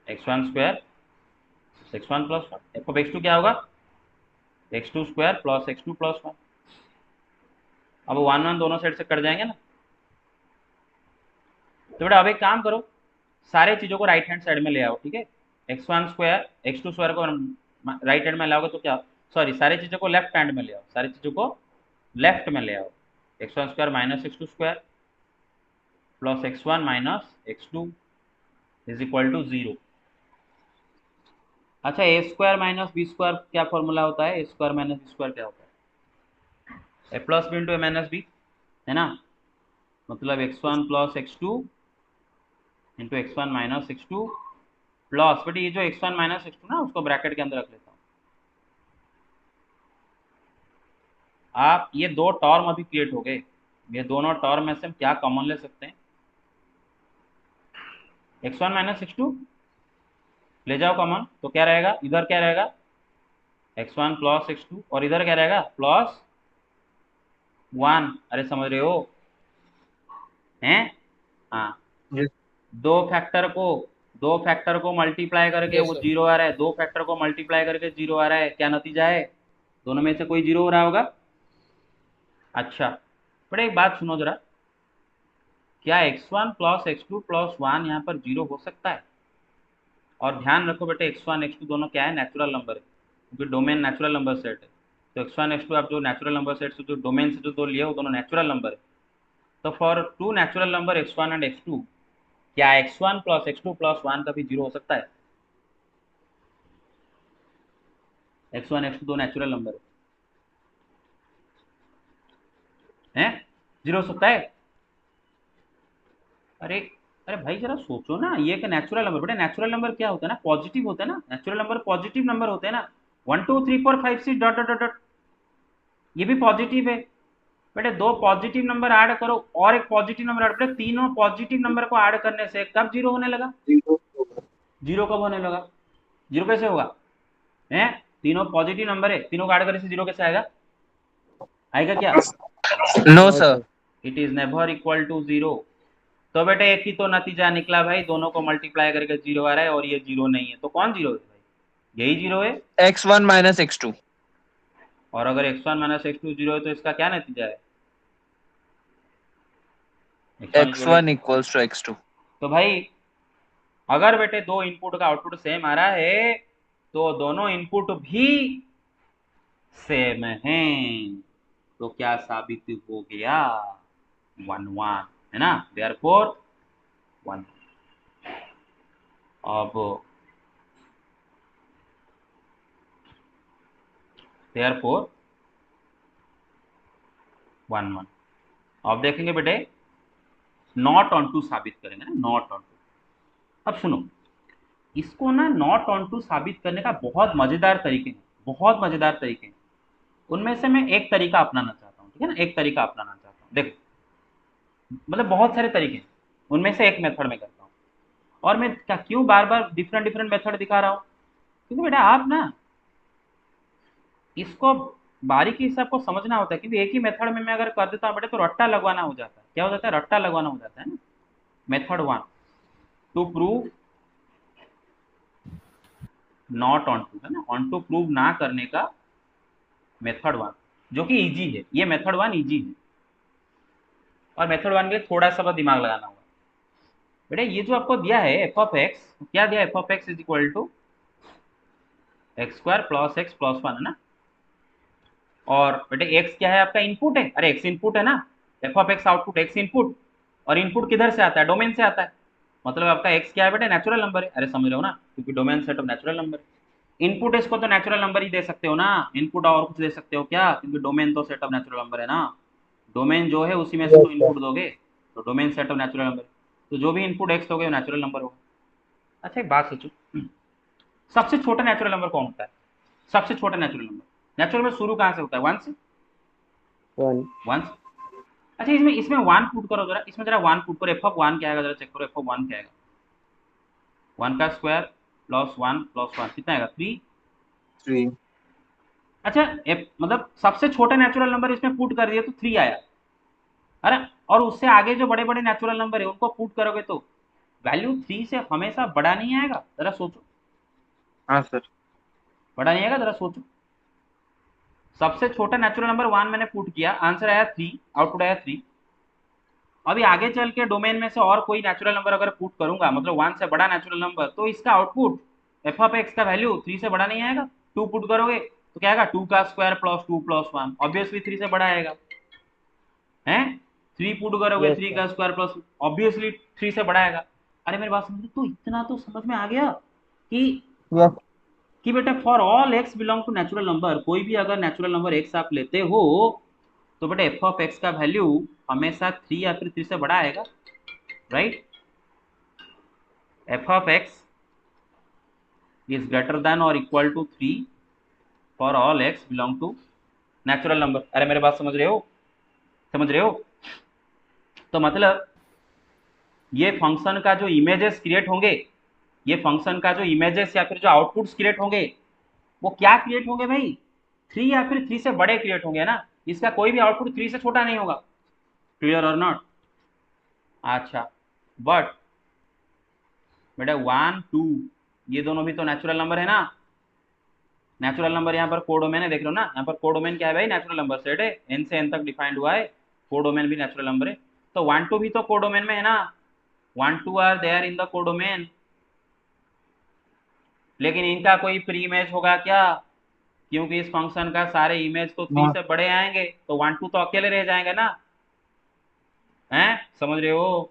x1 square x1 plus one. F of x2 क्या होगा, x2 square plus x2 plus one. अब वन वन दोनों साइड से कट जाएंगे ना। तो बेटा अब एक काम करो, सारे चीजों को राइट हैंड साइड में ले आओ, ठीक है। x1 स्क्वायर x2 स्क्वायर को राइट हैंड में लाओगे तो क्या, सॉरी सारी चीजों को लेफ्ट हैंड में ले आओ, सारी चीजों को लेफ्ट में ले आओ। x1 square minus x2 square plus x1 minus x2 is equal to 0। अच्छा a square minus b square क्या फॉर्मूला होता है, a square minus b square क्या होता है, a plus b into a minus b, है ना। मतलब x1 plus x2 into x1 minus x2 plus, बेटे ये जो x1 माइनस x2 ना उसको ब्रैकेट के अंदर रख लेता हूँ। आप ये दो टर्म अभी क्रिएट हो गए, ये दोनों टर्म में से हम क्या कॉमन ले सकते हैं, x1 माइनस x2 ले जाओ कॉमन, तो क्या रहेगा, इधर क्या रहेगा x1 प्लस x2 और इधर क्या रहेगा प्लस 1। अरे समझ रहे हो हैं, हाँ। Yes. दो फैक्टर को मल्टीप्लाई करके Yes, वो sir. जीरो आ रहा है, दो फैक्टर को मल्टीप्लाई करके जीरो आ रहा है, क्या नतीजा है, दोनों में से कोई जीरो हो रहा होगा। अच्छा बड़े एक बात सुनो जरा, क्या x1 प्लस x2 प्लस 1 यहाँ पर जीरो हो सकता है। और ध्यान रखो बेटे x1 x2 दोनों क्या है, नेचुरल नंबर है, क्योंकि डोमेन नेचुरल नंबर सेट है। तो x1 x2 आप जो नेचुरल नंबर सेट से जो डोमेन से जो दो लिए वो दोनों नेचुरल नंबर है। तो for two natural number x1 and x2, क्या x1 प्लस x2 प्लस 1 कभी जीरो हो सकता है, x1 x2 दो नेचुरल नंबर है, जीरो हो सकता है। अरे अरे भाई जरा सोचो ना, ये एक नेचुरल नंबर, बेटा नेचुरल नंबर क्या होता है ना, पॉजिटिव होता है ना, नेचुरल नंबर पॉजिटिव नंबर होते हैं ना, 1 2 3 4 5 6 डॉट डॉट डॉट, ये भी पॉजिटिव है। बेटे दो पॉजिटिव नंबर ऐड करो और एक पॉजिटिव नंबर ऐड, बेटे तीनों पॉजिटिव नंबर को ऐड करने से कब जीरो होने लगा, जीरो कब होने लगा, जीरो कैसे होगा, हैं तीनों पॉजिटिव नंबर है, तीनों को ऐड करने से जीरो कैसे आएगा, आएगा क्या, No, sir. It is never equal to zero. तो बेटे एक ही तो नतीजा निकला भाई, दोनों को मल्टीप्लाई करके जीरो आ रहा है और ये जीरो नहीं है, तो कौन जीरो है भाई, यही जीरो है। x1 minus x2. और अगर x1 माइनस x2 जीरो है तो इसका क्या नतीजा है, x1 equals to x2. तो भाई अगर बेटे दो इनपुट का आउटपुट सेम आ रहा है तो दोनों इनपुट भी सेम है, तो क्या साबित हो गया, 1 1, है ना, देयरफॉर 1। अब देयरफॉर 1 1, अब देखेंगे बेटे नॉट ऑन टू साबित करेंगे ना, नॉट ऑन टू। अब सुनो, इसको ना नॉट ऑन टू साबित करने का बहुत मजेदार तरीके हैं, बहुत मजेदार तरीके हैं। उनमें से मैं एक तरीका अपनाना चाहता हूँ, ठीक है ना, एक तरीका अपनाना चाहता हूँ। देखो मतलब बहुत सारे तरीके हैं, उनमें से एक मेथड में करता हूँ। और मैं क्या क्यों बार बार डिफरेंट डिफरेंट मेथड दिखा रहा हूँ, क्योंकि बेटा आप ना इसको बारीकी से आपको समझना होता है, क्योंकि एक ही मेथड में मैं अगर कर देता हूँ बेटे तो रट्टा लगवाना हो जाता है। क्या हो जाता है? रट्टा लगवाना हो जाता है ना। Method 1 to prove not onto, है ना, ऑन टू प्रूव ना करने का मेथड 1, जो कि इजी है। ये मेथड 1 इजी है, और मेथड 1 के लिए थोड़ा सा बस दिमाग लगाना होगा। बेटे ये जो आपको दिया है एफ ऑफ एक्स, क्या दिया? F of x is equal to x square plus x plus 1, है ना। और बेटे एक्स क्या है? आपका इनपुट है। अरे एक्स इनपुट है ना, F of x output, x input. और इनपुट किधर से आता है? डोमेन से आता है। मतलब आपका एक्स क्या है बेटे? नेचुरल नंबर है। अरे समझ रहे हो ना, क्योंकि domain set of natural number. Input इसको तो नेचुरल नंबर ही दे सकते हो ना, इनपुट और कुछ दे सकते हो क्या? क्योंकि डोमेन तो सेट ऑफ नेचुरल नंबर है ना। डोमेन जो है उसी में से Yes, तो sir. इनपुट दोगे, तो domain set of natural number, तो जो भी इनपुट एक्स दोगे वो नेचुरल नंबर होगा। अच्छा एक बात सोचो, सबसे छोटा नेचुरल नंबर कौन होता है? सबसे छोटा नेचुरल नंबर, नेचुरल नंबर शुरू कहाँ से होता है? 1 से। 1. 1 से। अच्छा इसमें इसमें 1 पुट करो जरा, इसमें जरा 1 पुट करो, एफ ऑफ 1 क्या आएगा जरा चेक करो। एफ ऑफ 1 क्या आएगा? 1 का स्क्वायर प्लस 1 प्लस 1 कितना आएगा? 3। 3. अच्छा मतलब सबसे छोटा नेचुरल नंबर इसमें पुट कर दिया तो 3 आया। अरे और उससे आगे जो बड़े बड़े नेचुरल नंबर है उनको पुट करोगे तो वैल्यू 3 से हमेशा बड़ा नहीं आएगा। जरा सोचो, हाँ सर. बड़ा नहीं आएगा, जरा सोचो। सबसे छोटा नेचुरल नंबर 1 मैंने पुट किया, आंसर आया 3, आउटपुट आया 3। अभी आगे चल के डोमेन में से और कोई नेचुरल नंबर अगर पुट करूंगा, मतलब 1 से बड़ा नेचुरल नंबर, तो इसका आउटपुट एफ ऑफ एक्स का वैल्यू 3 से बड़ा नहीं आएगा। 2 पुट करोगे तो क्या आएगा? 2 का स्क्वायर प्लस 2 प्लस 1, ऑब्वियसली 3 से बड़ा आएगा। हैं 3 पुट करोगे, Yes, 3 sir. का स्क्वायर प्लस ऑब्वियसली 3 से बड़ा आएगा। अरे मेरी बात समझ, तो इतना तो समझ में आ गया कि Yes. बेटा for all x belong to natural number, कोई भी अगर नेचुरल नंबर एक्स आप लेते हो तो बेटा एफ ऑफ एक्स का वैल्यू हमेशा 3 या फिर 3 से बड़ा आएगा, right. F of x is greater than और equal to 3 for all x belong to natural number. अरे मेरे बात समझ रहे हो? समझ रहे हो? तो मतलब ये फंक्शन का जो इमेजेस क्रिएट होंगे, ये फंक्शन का जो इमेजेस या फिर जो आउटपुट्स क्रिएट होंगे, वो क्या क्रिएट होंगे भाई? 3 या फिर 3 से बड़े क्रिएट होंगे ना। इसका कोई भी आउटपुट 3 से छोटा नहीं होगा। क्लियर और नॉट? अच्छा बट बेटा 1 2 ये दोनों भी तो नेचुरल नंबर है ना। नेचुरल नंबर यहाँ पर कोडोमेन है, देख लो ना, यहाँ पर कोडोमेन क्या है भाई? नेचुरल नंबर सेट है, एन से एन तक डिफाइंड हुआ है। कोडोमेन भी नेचुरल नंबर है, तो 1 2 भी तो कोडोमेन में है ना। 1 2 are there in the codomain. लेकिन इनका कोई प्री इमेज होगा क्या? क्योंकि इस फंक्शन का सारे इमेज तो 3 हाँ. से बड़े आएंगे, तो 1 2 तो अकेले रह जाएंगे ना। हैं समझ रहे हो?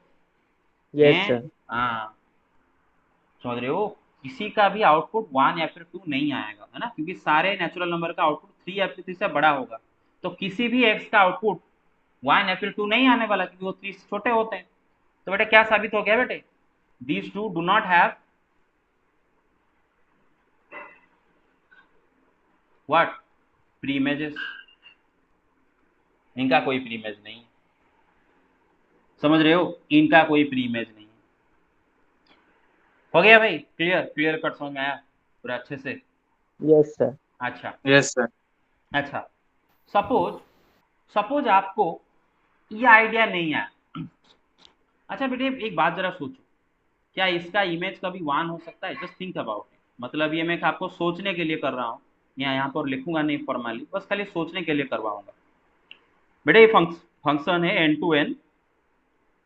Yes, हैं? sir. हाँ समझ रहे हो? किसी का भी आउटपुट 1 या फिर 2 नहीं आएगा, है ना, क्योंकि सारे नेचुरल नंबर का आउटपुट 3 या फिर 3 से बड़ा होगा। तो किसी भी एक्स का आउटपुट 1 या फिर 2 नहीं आने वाला, क्योंकि वो 3 से छोटे होते हैं। तो बेटे क्या साबित हो गया बेटे? These two do not have what? Pre images. इनका कोई प्री इमेज नहीं है। समझ रहे हो? इनका कोई प्री इमेज नहीं है। हो गया भाई? क्लियर? क्लियर कट समझ में आया पूरा अच्छे से? Yes, sir. अच्छा Yes sir. अच्छा, सपोज सपोज आपको ये आइडिया नहीं आया। अच्छा बेटे एक बात जरा सोचो, क्या इसका इमेज कभी 1 हो सकता है? Just think about it. मतलब ये मैं आपको सोचने के लिए कर रहा हूँ, यहाँ पर लिखूंगा नहीं फॉर्मली, बस खाली सोचने के लिए करवाऊंगा। बेटे ये फंक्शन है एन टू एन,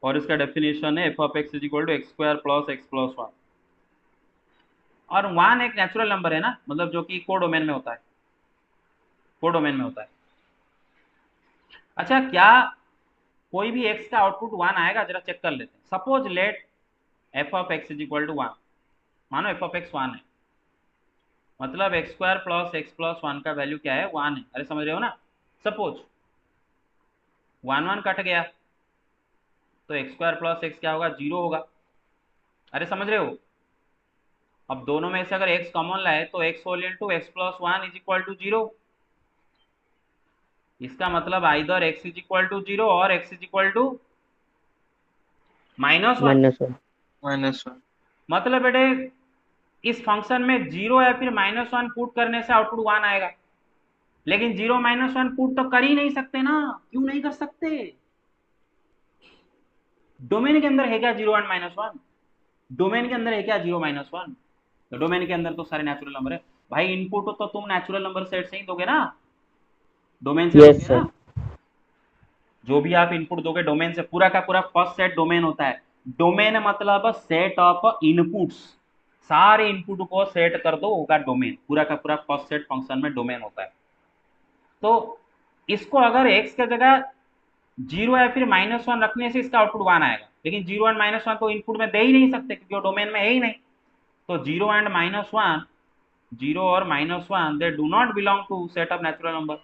और इसका डेफिनेशन है f of x is equal to x square plus x plus 1। और 1 एक नेचुरल नंबर है ना, मतलब जो कि कोडोमेन में होता है, कोडोमेन में होता है। अच्छा क्या कोई भी एक्स का आउटपुट 1 आएगा? जरा चेक कर लेते हैं। Suppose let f of x is equal to 1, मानो एफ ऑफ एक्स 1 है, मतलब x square plus x plus 1 का वैल्यू क्या है? 1 है। अरे समझ रहे हो ना? सपोज 1 1 कट गया तो एक्स स्क्वायर प्लस एक्स क्या होगा? 0 होगा। अरे समझ रहे हो? अब दोनों में से अगर x कॉमन लाए तो x whole into x plus 1 is equal to 0। इसका मतलब either x is equal to 0 और x इज इक्वल टू -1। -1. -1. मतलब बेटे इस फंक्शन में 0 या फिर -1 पुट करने से आउटपुट 1 आएगा। लेकिन 0 - 1 पुट तो कर ही नहीं सकते ना, क्यों नहीं कर सकते? डोमेन के अंदर है क्या 0 एंड -1? डोमेन के अंदर है क्या 0 - 1? तो डोमेन के अंदर तो सारे नेचुरल नंबर है भाई। इनपुट तो तुम नेचुरल नंबर सेट से ही दोगे ना, डोमेन से Yes, दोगे sir. ना। जो भी आप इनपुट दोगे डोमेन से, पूरा का पूरा फर्स्ट सेट डोमेन होता है। डोमेन मतलब सेट ऑफ इनपुट्स, सारे इनपुट को सेट कर दो होगा डोमेन, पूरा का पूरा फर्स्ट सेट फंक्शन में डोमेन होता है। तो इसको अगर x की जगह 0 या फिर -1 रखने से इसका आउटपुट 1 आएगा, लेकिन 0 एंड -1 तो इनपुट में दे ही नहीं सकते क्योंकि वो डोमेन में है ही नहीं। तो 0 एंड -1, 0 और -1 they do not belong to set of natural number.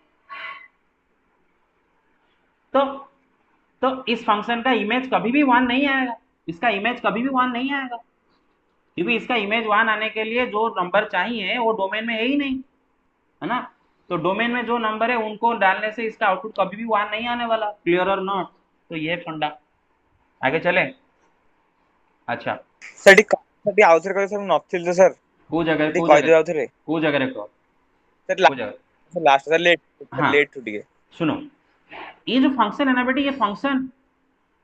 तो इस फंक्शन का इमेज कभी भी 1 नहीं आएगा, इसका इमेज कभी भी 1 नहीं आएगा, क्योंकि इसका इमेज 1 आने के लिए जो नंबर चाहिए वो डोमेन में है ही नहीं, है ना। तो डोमेन में जो नंबर है उनको डालने से इसका आउटपुट कभी भी 1 नहीं आने वाला। क्लियर और नॉट? तो ये फंडा। आगे चले। अच्छा, सर ଟିକେ ଆଉଥରେ କହିବେ ସାର୍, ମୁଁ ନଥିଲି ତ ସାର୍, କୋଉ ଜାଗାରେ ଟିକେ କୋଉ କହିଦେବେ ଜାଗାରେ ଆଉଥରେ କୋଉ ଜାଗାରେ କହ ସାର୍। କୋଉ ଜାଗାରେ? ଲାଷ୍ଟ ସାର୍ हाँ। लेट टू ଟିକେ सुनो, ये जो फंक्शन है ना बेटी, ये फंक्शन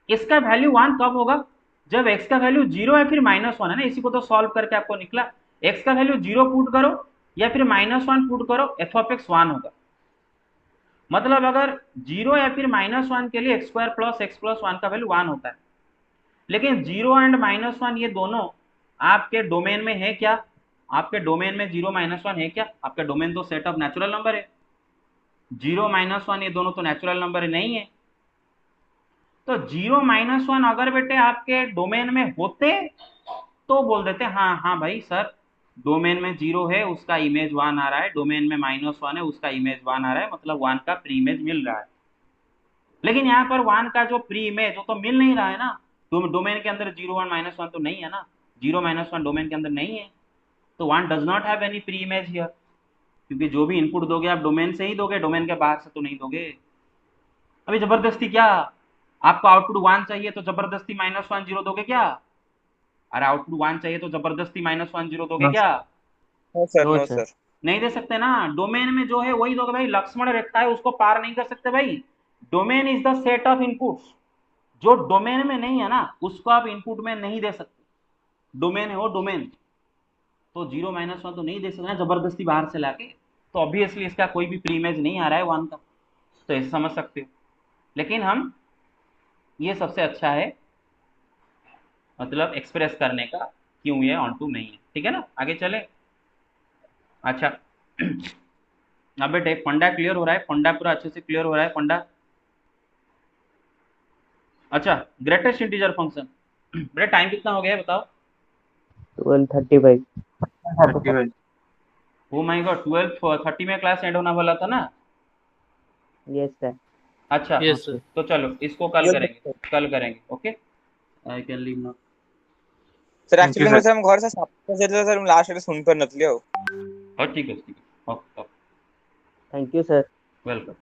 इसका वैल्यू 1 कब होगा? जब x का वैल्यू 0 या फिर -1 है ना, इसी को तो सॉल्व करके आपको निकला। x का वैल्यू 0 पुट करो या फिर -1 पुट करो, f ऑफ x 1 होगा। मतलब अगर 0 या फिर -1 के लिए x² + x + 1 का वैल्यू 1 होता है, लेकिन 0 एंड -1 ये दोनों आपके डोमेन में है क्या? आपके डोमेन में 0 -1 है क्या? आपका डोमेन तो सेट ऑफ नेचुरल नंबर है। 0 -1 ये दोनों तो नेचुरल नंबर नहीं है। तो 0 -1 अगर बेटे आपके डोमेन में होते तो बोल देते हाँ हाँ भाई सर, डोमेन में 0 है उसका इमेज 1 आ रहा है, डोमेन में -1 है उसका इमेज 1 आ रहा है, मतलब 1 का प्री इमेज मिल रहा है। लेकिन यहाँ पर 1 का जो प्री इमेज वो तो मिल नहीं रहा है ना, डोमेन के अंदर 0 और -1 तो नहीं है ना, 0 -1 डोमेन के अंदर नहीं है। तो 1 does not have any pre image here, क्योंकि जो भी इनपुट दोगे आप डोमेन से ही दोगे, डोमेन के बाहर से तो नहीं दोगे। अभी जबरदस्ती क्या, आपको आउटपुट 1 चाहिए तो जबरदस्ती -1 0 दोगे क्या? अरे आउटपुट 1 चाहिए तो जबरदस्ती -1 0 दोगे क्या? No sir, No, no sir. Sir. नहीं दे सकते ना। डोमेन में जो है वही दोगे भाई। लक्ष्मण रेखा है उसको पार नहीं कर सकते भाई। Domain is the set of inputs, जो डोमेन में नहीं है ना उसको आप इनपुट में नहीं दे सकते। डोमेन है वो डोमेन, तो 0 -1 तो नहीं दे सकते ना जबरदस्ती बाहर से लाके। तो ऑब्वियसली इसका कोई भी प्री इमेज नहीं आ रहा है 1 का, तो ऐसे समझ सकते हो। लेकिन हम ये सबसे अच्छा है मतलब एक्सप्रेस करने का, क्यों ये ऑन टू नहीं है। ठीक है ना, आगे चले। अच्छा अब बेटे फंडा क्लियर हो रहा है, फंडा पूरा अच्छे से क्लियर हो रहा है फंडा। अच्छा, ग्रेटेस्ट इंटीजर फंक्शन, बेटा टाइम कितना हो गया है बताओ? 12:35. 35. ओ माय गॉड, 12:30 में क्लास एंड होना वाला था ना। Yes, sir. अच्छा Yes, sir. तो चलो इसको कल करेंगे, कल करेंगे। Okay, I can leave now. Sir Thank you, actually sir. मैं घर से 7 बजे सर ମୁଁ ଲାଷ୍ଟ ରେ ଶୁଣି ପାରି ନଥିଲି ଆଉ। हाँ ठीक है, okay, Thank you, sir. Welcome.